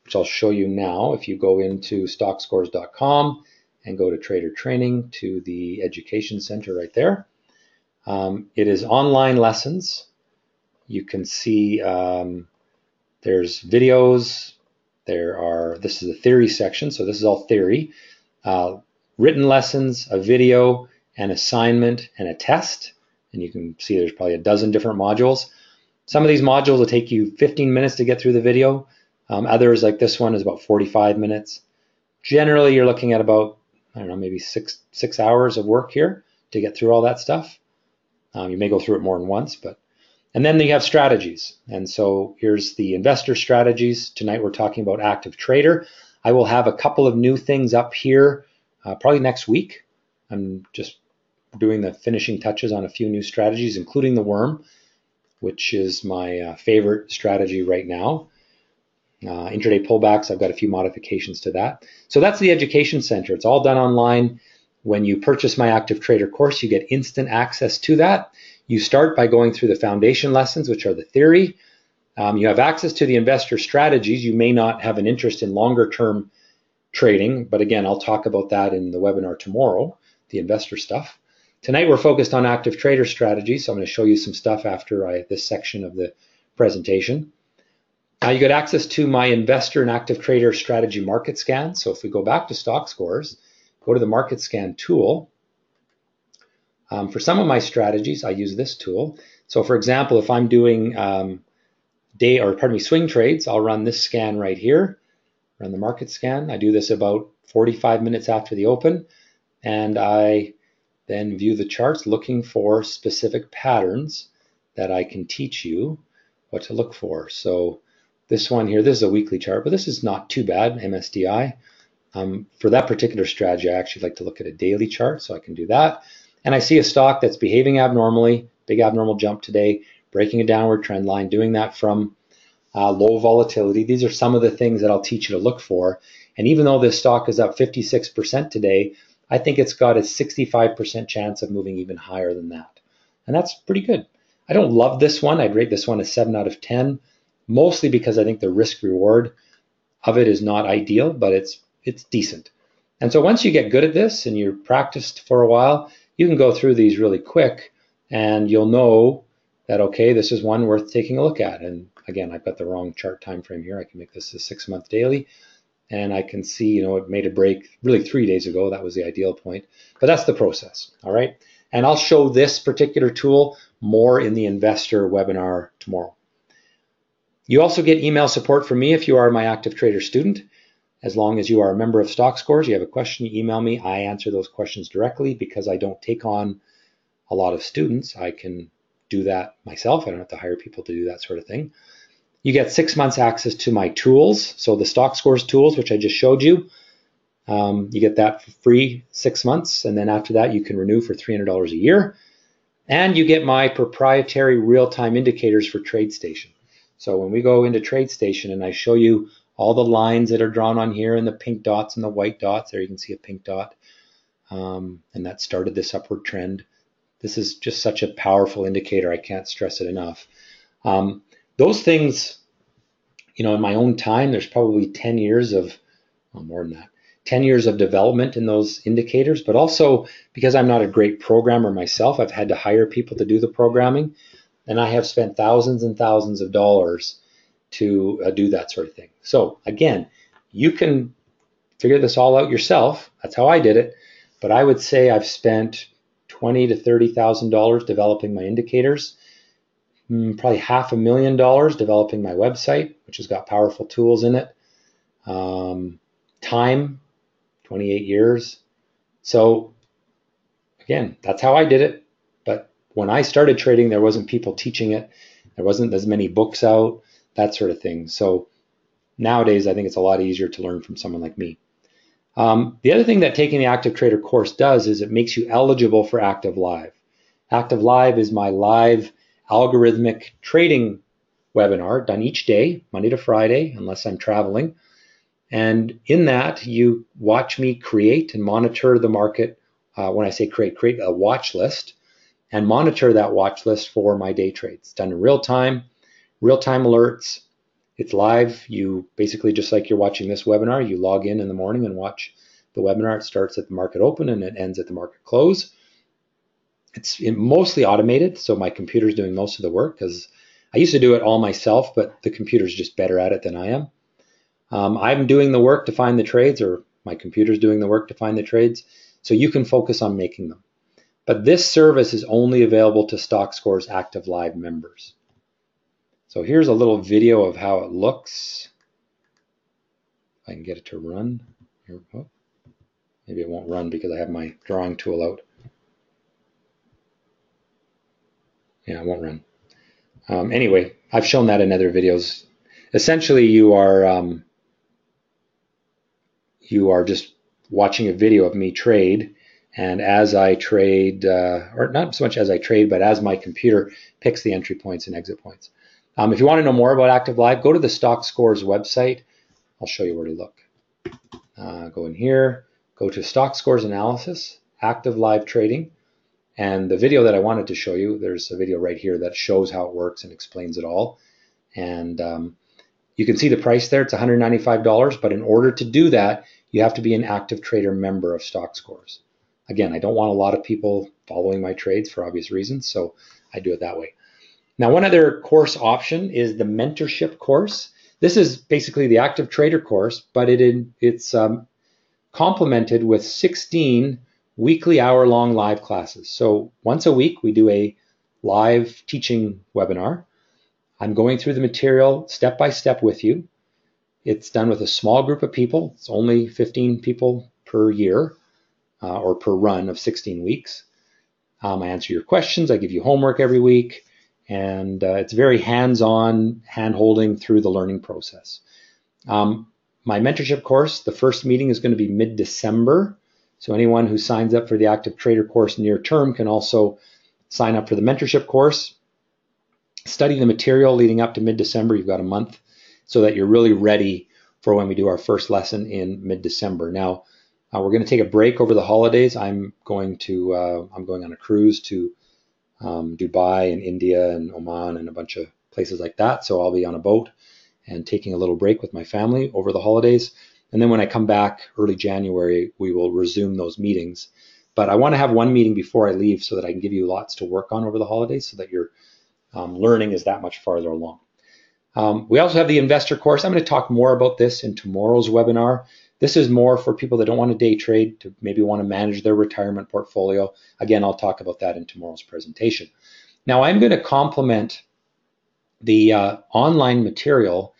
which I'll show you now. If you go into stockscores.com and go to Trader Training, to the Education Center right there. It is online lessons. You can see there's videos. This is the theory section, so this is all theory. Written lessons, a video, an assignment, and a test. And you can see there's probably a dozen different modules. Some of these modules will take you 15 minutes to get through the video. Others, like this one, is about 45 minutes. Generally, you're looking at about, maybe six hours of work here to get through all that stuff. You may go through it more than once, and then you have strategies. And so here's the investor strategies. Tonight we're talking about active trader. I will have a couple of new things up here probably next week. I'm just doing the finishing touches on a few new strategies, including the worm, which is my favorite strategy right now. Intraday pullbacks, I've got a few modifications to that. So that's the Education Center. It's all done online. When you purchase my Active Trader course, you get instant access to that. You start by going through the foundation lessons, which are the theory. You have access to the investor strategies. You may not have an interest in longer term trading, but again, I'll talk about that in the webinar tomorrow, the investor stuff. Tonight we're focused on active trader strategies, so I'm going to show you some stuff after this section of the presentation. Now you get access to my investor and active trader strategy market scan. So if we go back to stock scores, go to the market scan tool. For some of my strategies, I use this tool. So for example, if I'm doing swing trades, I'll run this scan right here, run the market scan. I do this about 45 minutes after the open, and I then view the charts looking for specific patterns that I can teach you what to look for. So this one here, this is a weekly chart, but this is not too bad, MSDI. For that particular strategy, I actually like to look at a daily chart, so I can do that. And I see a stock that's behaving abnormally, big abnormal jump today, breaking a downward trend line, doing that from low volatility. These are some of the things that I'll teach you to look for. And even though this stock is up 56% today, I think it's got a 65% chance of moving even higher than that. And that's pretty good. I don't love this one. I'd rate this one a 7 out of 10, mostly because I think the risk reward of it is not ideal, but it's decent. And so once you get good at this and you're practiced for a while, you can go through these really quick and you'll know that, okay, this is one worth taking a look at. And again, I've got the wrong chart time frame here. I can make this a 6-month daily. And I can see, it made a break really 3 days ago. That was the ideal point. But that's the process, all right? And I'll show this particular tool more in the investor webinar tomorrow. You also get email support from me if you are my active trader student. As long as you are a member of Stock Scores, you have a question, you email me. I answer those questions directly because I don't take on a lot of students. I can do that myself. I don't have to hire people to do that sort of thing. You get 6 months access to my tools. So the Stock Scores tools, which I just showed you, you get that for free 6 months. And then after that, you can renew for $300 a year. And you get my proprietary real-time indicators for TradeStation. So when we go into TradeStation and I show you all the lines that are drawn on here and the pink dots and the white dots, there you can see a pink dot. And that started this upward trend. This is just such a powerful indicator. I can't stress it enough. Those things, in my own time, there's probably 10 years of, well, more than that, 10 years of development in those indicators, but also because I'm not a great programmer myself, I've had to hire people to do the programming, and I have spent thousands and thousands of dollars to do that sort of thing. So again, you can figure this all out yourself. That's how I did it. But I would say I've spent $20,000 to $30,000 developing my indicators, probably $500,000 developing my website, which has got powerful tools in it. Time, 28 years. So again, that's how I did it. But when I started trading, there wasn't people teaching it. There wasn't as many books out, that sort of thing. So nowadays, I think it's a lot easier to learn from someone like me. The other thing that taking the Active Trader course does is it makes you eligible for Active Live. Active Live is my live algorithmic trading webinar done each day, Monday to Friday, unless I'm traveling. And in that, you watch me create and monitor the market. When I say create a watch list and monitor that watch list for my day trades. Done in real time alerts. It's live. You basically, just like you're watching this webinar, you log in the morning and watch the webinar. It starts at the market open and it ends at the market close. It's mostly automated, so my computer's doing most of the work because I used to do it all myself, but the computer's just better at it than I am. I'm doing the work to find the trades, or my computer's doing the work to find the trades, so you can focus on making them. But this service is only available to Stock Scores Active Live members. So here's a little video of how it looks. If I can get it to run. Here, oh, maybe it won't run because I have my drawing tool out. Yeah, it won't run. Anyway, I've shown that in other videos. Essentially, you are just watching a video of me trade, and as I trade, or not so much as I trade, but as my computer picks the entry points and exit points. If you want to know more about Active Live, go to the Stock Scores website. I'll show you where to look. Go in here, go to Stock Scores Analysis, Active Live Trading, and the video that I wanted to show you, there's a video right here that shows how it works and explains it all. And you can see the price there, it's $195, but in order to do that, you have to be an Active Trader member of Stock Scores. Again, I don't want a lot of people following my trades for obvious reasons, so I do it that way. Now, one other course option is the mentorship course. This is basically the active trader course, but it's complemented with 16 weekly hour-long live classes. So once a week, we do a live teaching webinar. I'm going through the material step by step with you. It's done with a small group of people. It's only 15 people per year or per run of 16 weeks. I answer your questions. I give you homework every week. And it's very hands-on, hand-holding through the learning process. My mentorship course, the first meeting is going to be mid-December. So anyone who signs up for the Active Trader course near term can also sign up for the mentorship course. Study the material leading up to mid-December. You've got a month so that you're really ready for when we do our first lesson in mid-December. Now, we're going to take a break over the holidays. I'm going on a cruise to Dubai and India and Oman and a bunch of places like that. So I'll be on a boat and taking a little break with my family over the holidays. And then when I come back early January, we will resume those meetings. But I want to have one meeting before I leave so that I can give you lots to work on over the holidays so that your learning is that much farther along. We also have the investor course. I'm going to talk more about this in tomorrow's webinar. This is more for people that don't want to day trade, to maybe want to manage their retirement portfolio. Again, I'll talk about that in tomorrow's presentation. Now, I'm going to complement the online material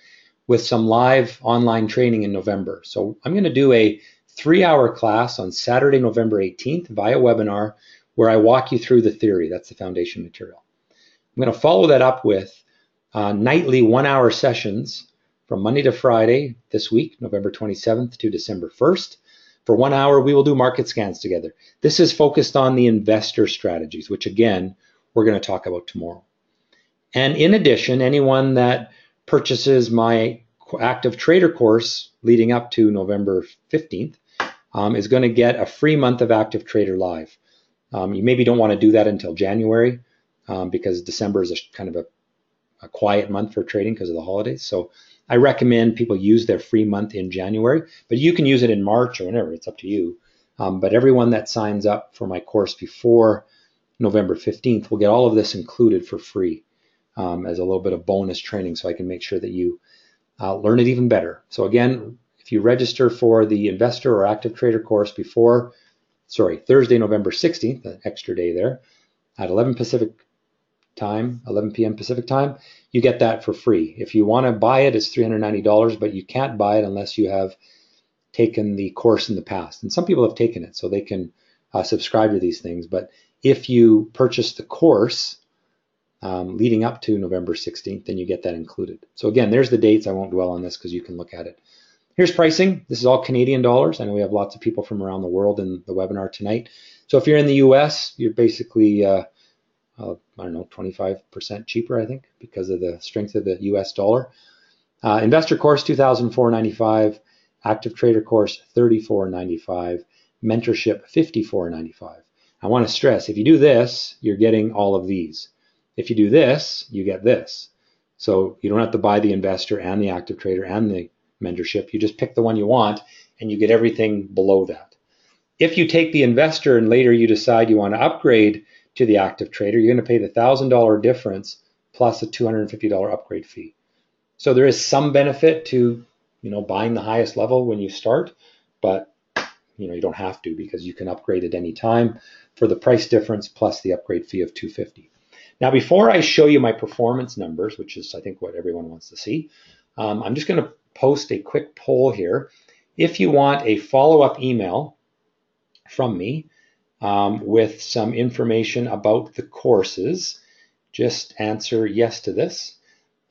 with some live online training in November. So I'm going to do a 3-hour class on Saturday, November 18th via webinar where I walk you through the theory. That's the foundation material. I'm going to follow that up with nightly 1-hour sessions from Monday to Friday this week, November 27th to December 1st. For 1 hour, we will do market scans together. This is focused on the investor strategies, which again, we're going to talk about tomorrow. And in addition, anyone that purchases my active trader course leading up to November 15th is going to get a free month of active trader live. You maybe don't want to do that until January because December is kind of a quiet month for trading because of the holidays. So I recommend people use their free month in January, but you can use it in March or whenever, it's up to you. But everyone that signs up for my course before November 15th will get all of this included for free as a little bit of bonus training so I can make sure that you learn it even better. So again, if you register for the investor or active trader course before, Thursday, November 16th, an extra day there, at 11 p.m. Pacific time, you get that for free. If you want to buy it, it's $390, but you can't buy it unless you have taken the course in the past. And some people have taken it, so they can subscribe to these things. But if you purchase the course leading up to November 16th, then you get that included. So again, there's the dates. I won't dwell on this because you can look at it. Here's pricing. This is all Canadian dollars. I know we have lots of people from around the world in the webinar tonight. So if you're in the US, you're basically 25% cheaper, I think, because of the strength of the US dollar. Investor course, $2,495. Active trader course, $34.95. Mentorship, $54.95. I want to stress, if you do this, you're getting all of these. If you do this, you get this. So you don't have to buy the investor and the active trader and the mentorship. You just pick the one you want and you get everything below that. If you take the investor and later you decide you want to upgrade to the active trader, you're going to pay the $1,000 difference plus a $250 upgrade fee. So there is some benefit to, buying the highest level when you start, but you don't have to because you can upgrade at any time for the price difference plus the upgrade fee of $250. Now, before I show you my performance numbers, which is I think what everyone wants to see, I'm just going to post a quick poll here. If you want a follow-up email from me, with some information about the courses, just answer yes to this,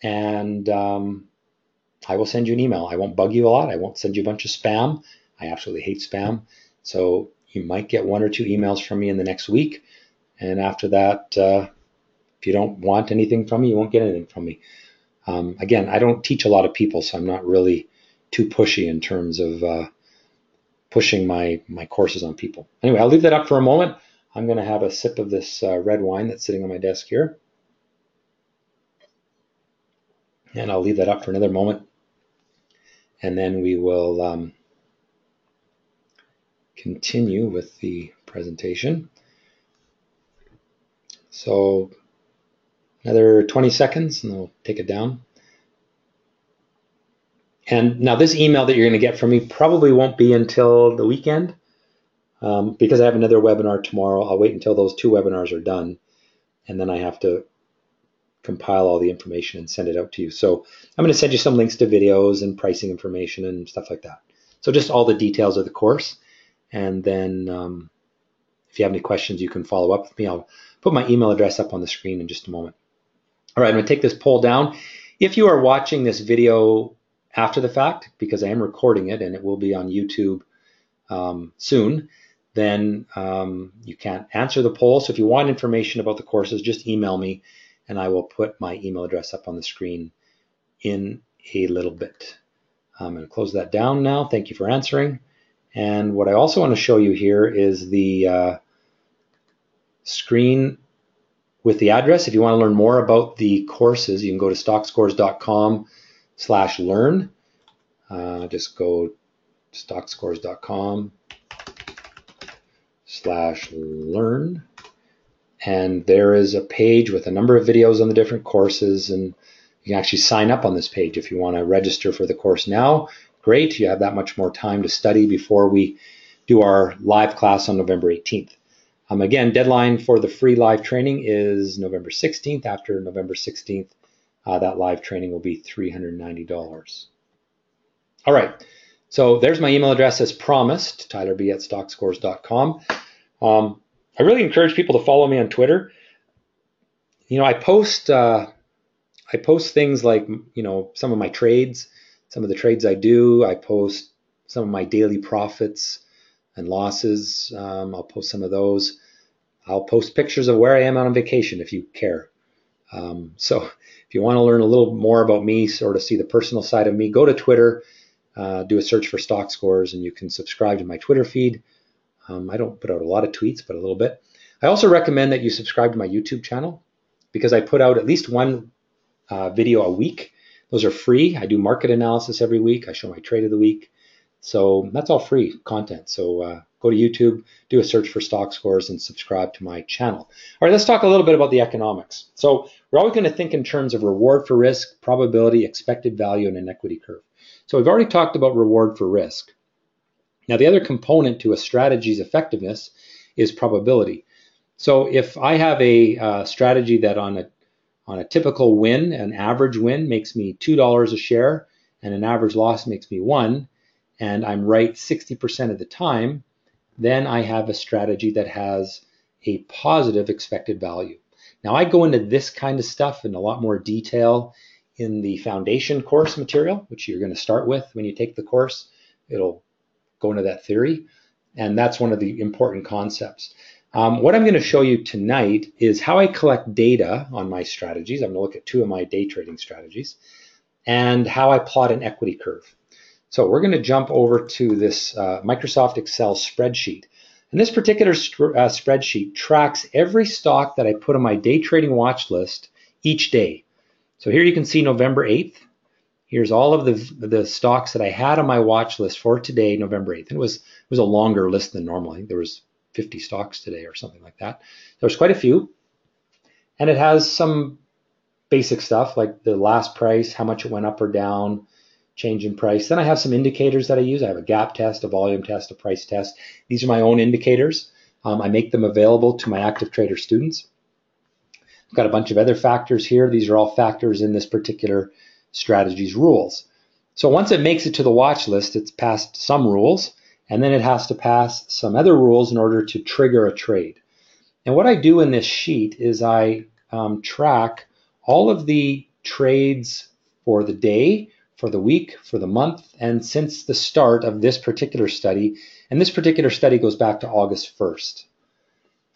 and I will send you an email. I won't bug you a lot. I won't send you a bunch of spam. I absolutely hate spam. So you might get 1 or 2 emails from me in the next week, and after that, if you don't want anything from me, you won't get anything from me. Again, I don't teach a lot of people, so I'm not really too pushy in terms of pushing my courses on people. Anyway, I'll leave that up for a moment. I'm going to have a sip of this red wine that's sitting on my desk here. And I'll leave that up for another moment. And then we will continue with the presentation. So another 20 seconds and I'll take it down. And now this email that you're going to get from me probably won't be until the weekend because I have another webinar tomorrow. I'll wait until those 2 webinars are done, and then I have to compile all the information and send it out to you. So I'm going to send you some links to videos and pricing information and stuff like that. So just all the details of the course. And then if you have any questions, you can follow up with me. I'll put my email address up on the screen in just a moment. All right, I'm going to take this poll down. If you are watching this video after the fact, because I am recording it and it will be on YouTube soon, then you can't answer the poll. So if you want information about the courses, just email me and I will put my email address up on the screen in a little bit. I'm going to close that down now. Thank you for answering. And what I also want to show you here is the screen with the address. If you want to learn more about the courses, you can go to stockscores.com/learn. Just go stockscores.com/learn. And there is a page with a number of videos on the different courses, and you can actually sign up on this page if you want to register for the course now. Great, you have that much more time to study before we do our live class on November 18th. Again, deadline for the free live training is November 16th. After November 16th, that live training will be $390. All right, so there's my email address as promised, tylerb@stockscores.com. I really encourage people to follow me on Twitter. You know, I post things like, you know, some of my trades, some of the trades I do. I post some of my daily profits and losses. I'll post some of those. I'll post pictures of where I am on vacation if you care. So if you want to learn a little more about me, sort of see the personal side of me, go to Twitter, do a search for Stock Scores, and you can subscribe to my Twitter feed. I don't put out a lot of tweets, but a little bit. I also recommend that you subscribe to my YouTube channel because I put out at least one video a week. Those are free. I do market analysis every week. I show my trade of the week. So that's all free content. So go to YouTube, do a search for Stock Scores, and subscribe to my channel. All right, let's talk a little bit about the economics. So we're always going to think in terms of reward for risk, probability, expected value, and an equity curve. So we've already talked about reward for risk. Now, the other component to a strategy's effectiveness is probability. So if I have a strategy that on a typical win, an average win makes me $2 a share, and an average loss makes me 1, and I'm right 60% of the time, then I have a strategy that has a positive expected value. Now, I go into this kind of stuff in a lot more detail in the foundation course material, which you're going to start with when you take the course. It'll go into that theory, and that's one of the important concepts. What I'm going to show you tonight is how I collect data on my strategies. I'm going to look at 2 of my day trading strategies and how I plot an equity curve. So we're going to jump over to this Microsoft Excel spreadsheet. And this particular spreadsheet tracks every stock that I put on my day trading watch list each day. So here you can see November 8th. Here's all of the stocks that I had on my watch list for today, November 8th. And it was a longer list than normal. I think there was 50 stocks today or something like that. There's quite a few. And it has some basic stuff like the last price, how much it went up or down, change in price. Then I have some indicators that I use. I have a gap test, a volume test, a price test. These are my own indicators. I make them available to my active trader students. I've got a bunch of other factors here. These are all factors in this particular strategy's rules. So once it makes it to the watch list, it's passed some rules, and then it has to pass some other rules in order to trigger a trade. And what I do in this sheet is I track all of the trades for the day, for the week, for the month, and since the start of this particular study. And this particular study goes back to August 1st.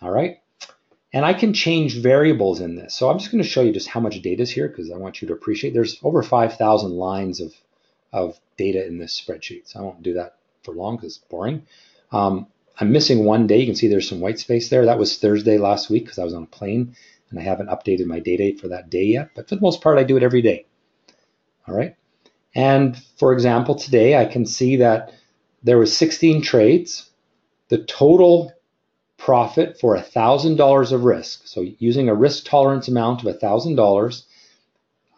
All right. And I can change variables in this. So I'm just going to show you just how much data is here because I want you to appreciate there's over 5,000 lines of data in this spreadsheet. So I won't do that for long because it's boring. I'm missing one day. You can see there's some white space there. That was Thursday last week because I was on a plane and I haven't updated my data for that day yet. But for the most part, I do it every day. All right. And for example, today I can see that there was 16 trades. The total profit for $1,000 of risk. So using a risk tolerance amount of $1,000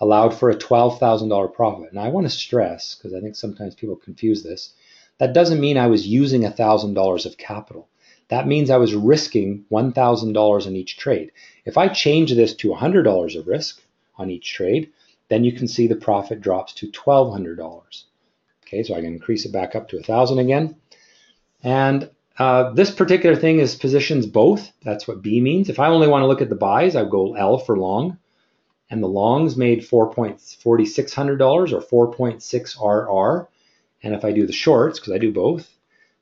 allowed for a $12,000 profit. Now I want to stress, because I think sometimes people confuse this, that doesn't mean I was using $1,000 of capital. That means I was risking $1,000 in each trade. If I change this to $100 of risk on each trade, then you can see the profit drops to $1,200. Okay, so I can increase it back up to 1,000 again. And this particular thing is positions both. That's what B means. If I only want to look at the buys, I go L for long. And the longs made $4,600 or 4.6 RR. And if I do the shorts, because I do both,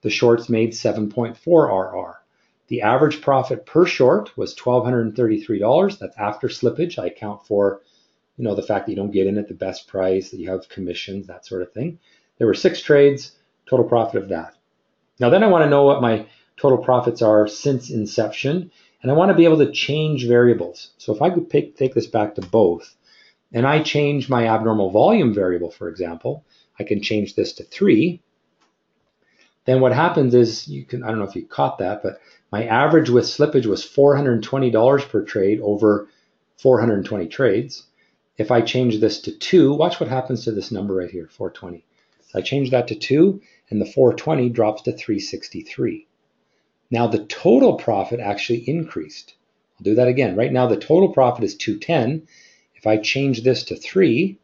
the shorts made 7.4 RR. The average profit per short was $1,233. That's after slippage. I account for, the fact that you don't get in at the best price, that you have commissions, that sort of thing. There were 6 trades, total profit of that. Now then I want to know what my total profits are since inception, and I want to be able to change variables. So if I could take this back to both, and I change my abnormal volume variable, for example, I can change this to 3. Then what happens is, I don't know if you caught that, but my average with slippage was $420 per trade over 420 trades. If I change this to 2, watch what happens to this number right here, 420. So I change that to 2, and the 420 drops to 363. Now the total profit actually increased. I'll do that again. Right now the total profit is 210. If I change this to 3,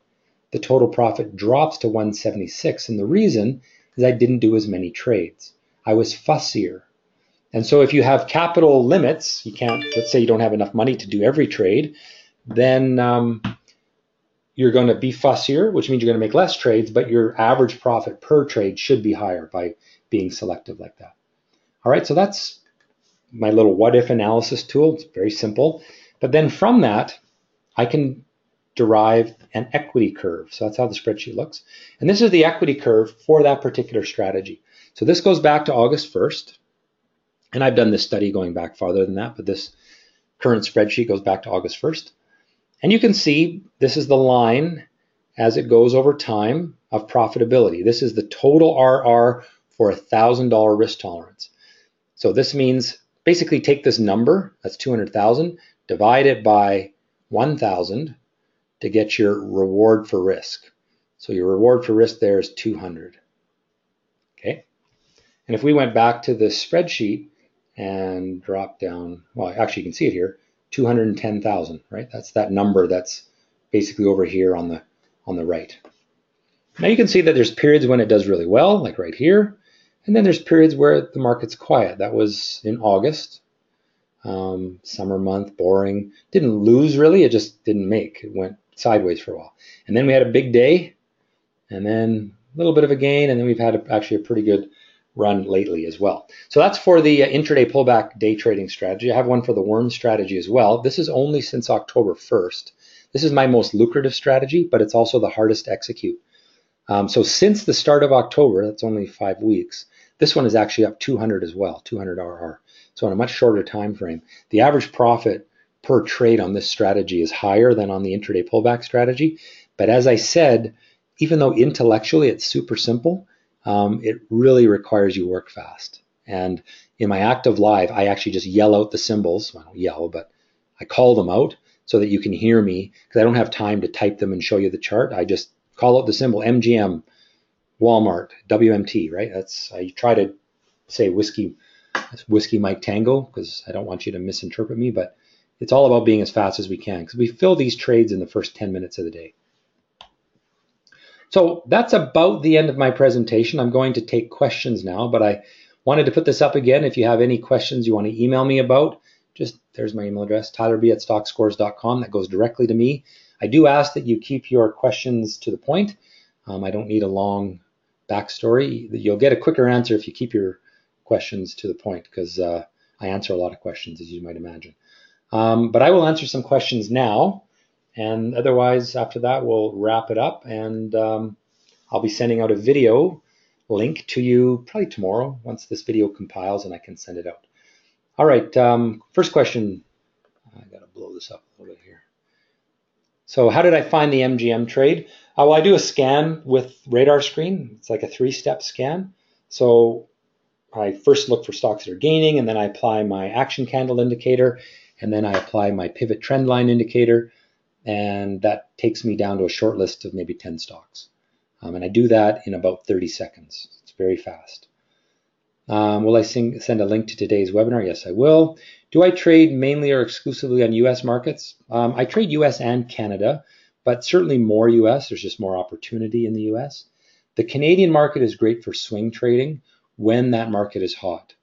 the total profit drops to 176. And the reason is I didn't do as many trades. I was fussier. And so if you have capital limits, you can't, let's say you don't have enough money to do every trade, then you're going to be fussier, which means you're going to make less trades, but your average profit per trade should be higher by being selective like that. All right, so that's my little what-if analysis tool. It's very simple. But then from that, I can derive an equity curve. So that's how the spreadsheet looks. And this is the equity curve for that particular strategy. So this goes back to August 1st. And I've done this study going back farther than that, but this current spreadsheet goes back to August 1st. And you can see this is the line as it goes over time of profitability. This is the total RR for $1,000 risk tolerance. So this means basically take this number, that's 200,000, divide it by 1,000 to get your reward for risk. So your reward for risk there is 200. Okay. And if we went back to this spreadsheet and drop down, well, actually you can see it here, 210,000, right? That's that number that's basically over here on the right. Now you can see that there's periods when it does really well, like right here, and then there's periods where the market's quiet. That was in August, summer month, boring. Didn't lose really, it just didn't make. It went sideways for a while. And then we had a big day, and then a little bit of a gain, and then we've had actually a pretty good run lately as well. So that's for the intraday pullback day trading strategy. I have one for the worm strategy as well. This is only since October 1st. This is my most lucrative strategy, but it's also the hardest to execute. So since the start of October, that's only 5 weeks, this one is actually up 200 as well, 200 RR. So on a much shorter time frame, the average profit per trade on this strategy is higher than on the intraday pullback strategy. But as I said, even though intellectually it's super simple, it really requires you work fast. And in my active live, I actually just yell out the symbols. Well, I don't yell, but I call them out so that you can hear me, because I don't have time to type them and show you the chart. I just call out the symbol MGM, Walmart, WMT, right? I try to say whiskey Mike Tango, because I don't want you to misinterpret me, but it's all about being as fast as we can, because we fill these trades in the first 10 minutes of the day. So that's about the end of my presentation. I'm going to take questions now, but I wanted to put this up again. If you have any questions you want to email me about, there's my email address, tylerb@stockscores.com. That goes directly to me. I do ask that you keep your questions to the point. I don't need a long backstory. You'll get a quicker answer if you keep your questions to the point, because I answer a lot of questions, as you might imagine. But I will answer some questions now. And otherwise, after that, we'll wrap it up, and I'll be sending out a video link to you probably tomorrow once this video compiles and I can send it out. All right, first question. I got to blow this up a little bit here. So how did I find the MGM trade? Well, I do a scan with radar screen. It's like a 3-step scan. So I first look for stocks that are gaining, and then I apply my action candle indicator, and then I apply my pivot trend line indicator. and that takes me down to a short list of maybe 10 stocks. And I do that in about 30 seconds. It's very fast. Will I send a link to today's webinar? Yes, I will. Do I trade mainly or exclusively on US markets? I trade US and Canada, but certainly more US. There's just more opportunity in the US. The Canadian market is great for swing trading when that market is hot.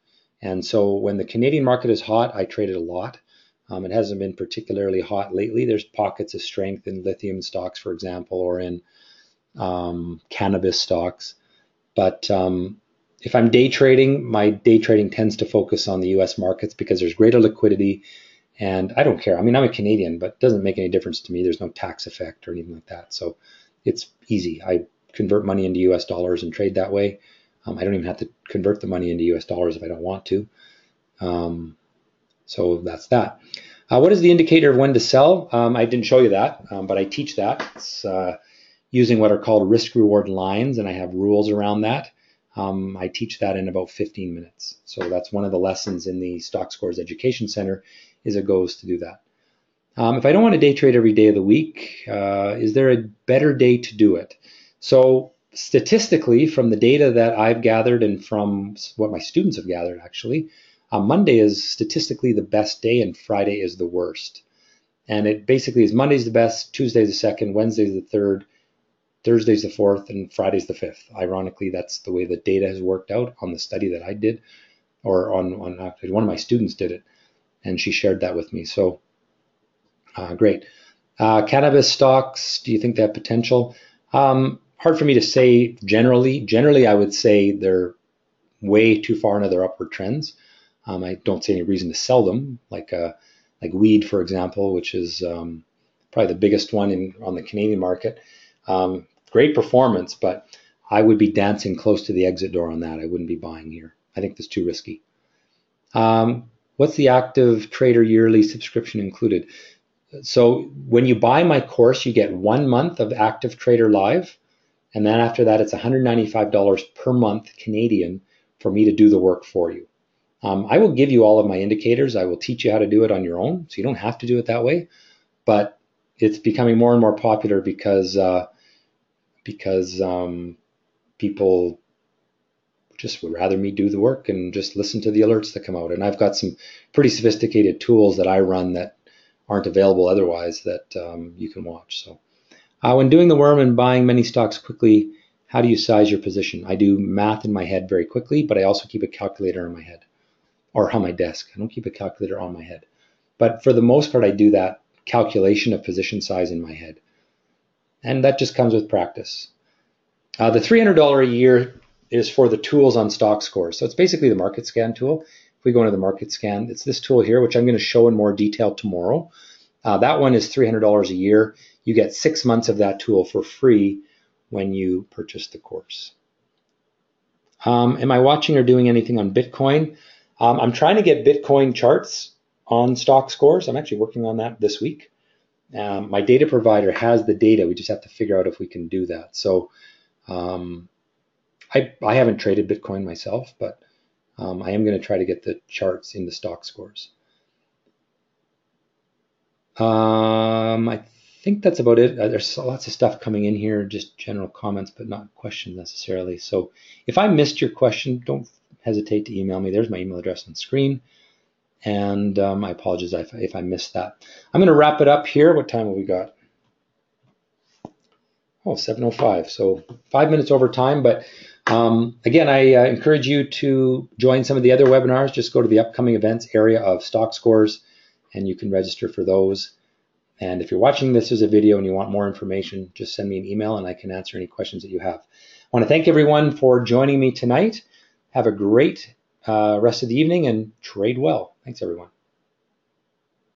And so when the Canadian market is hot, I trade it a lot. It hasn't been particularly hot lately. There's pockets of strength in lithium stocks, for example, or in cannabis stocks. But if I'm day trading, my day trading tends to focus on the US markets because there's greater liquidity, and I don't care. I mean, I'm a Canadian, but it doesn't make any difference to me. There's no tax effect or anything like that. So it's easy. I convert money into US dollars and trade that way. I don't even have to convert the money into US dollars if I don't want to. So that's that. What is the indicator of when to sell? I didn't show you that, but I teach that. It's using what are called risk-reward lines, and I have rules around that. I teach that in about 15 minutes. So that's one of the lessons in the Stock Scores Education Center, is it goes to do that. If I don't want to day trade every day of the week, is there a better day to do it? So statistically, from the data that I've gathered and from what my students have gathered, actually, Monday is statistically the best day and Friday is the worst. And it basically is Monday's the best, Tuesday's the second, Wednesday's the third, Thursday's the fourth, and Friday's the fifth. Ironically, that's the way the data has worked out on the study that I did, or on actually one of my students did it, and she shared that with me. So great. Cannabis stocks, do you think they have potential? Hard for me to say generally. Generally, I would say they're way too far into their upward trends. I don't see any reason to sell them, like weed, for example, which is probably the biggest one on the Canadian market. Great performance, but I would be dancing close to the exit door on that. I wouldn't be buying here. I think that's too risky. What's the active trader yearly subscription included? So when you buy my course, you get 1 month of Active Trader Live, and then after that, it's $195 per month Canadian for me to do the work for you. I will give you all of my indicators. I will teach you how to do it on your own, so you don't have to do it that way. But it's becoming more and more popular because people just would rather me do the work and just listen to the alerts that come out. And I've got some pretty sophisticated tools that I run that aren't available otherwise that you can watch. So when doing the worm and buying many stocks quickly, how do you size your position? I do math in my head very quickly, but I also keep a calculator in my head or on my desk. I don't keep a calculator on my head. But for the most part, I do that calculation of position size in my head. And that just comes with practice. The $300 a year is for the tools on Stock Scores. So it's basically the market scan tool. If we go into the market scan, it's this tool here, which I'm going to show in more detail tomorrow. That one is $300 a year. You get 6 months of that tool for free when you purchase the course. Am I watching or doing anything on Bitcoin? I'm trying to get Bitcoin charts on Stock Scores. I'm actually working on that this week. My data provider has the data. We just have to figure out if we can do that. So I haven't traded Bitcoin myself, but I am going to try to get the charts in the Stock Scores. I think that's about it. There's lots of stuff coming in here, just general comments, but not questions necessarily. So if I missed your question, don't hesitate to email me. There's my email address on screen. And I apologize if I missed that. I'm going to wrap it up here. What time have we got? Oh, 7:05. So 5 minutes over time. But again, I encourage you to join some of the other webinars. Just go to the upcoming events area of Stock Scores, and you can register for those. And if you're watching this as a video and you want more information, just send me an email and I can answer any questions that you have. I want to thank everyone for joining me tonight. Have a great rest of the evening and trade well. Thanks, everyone.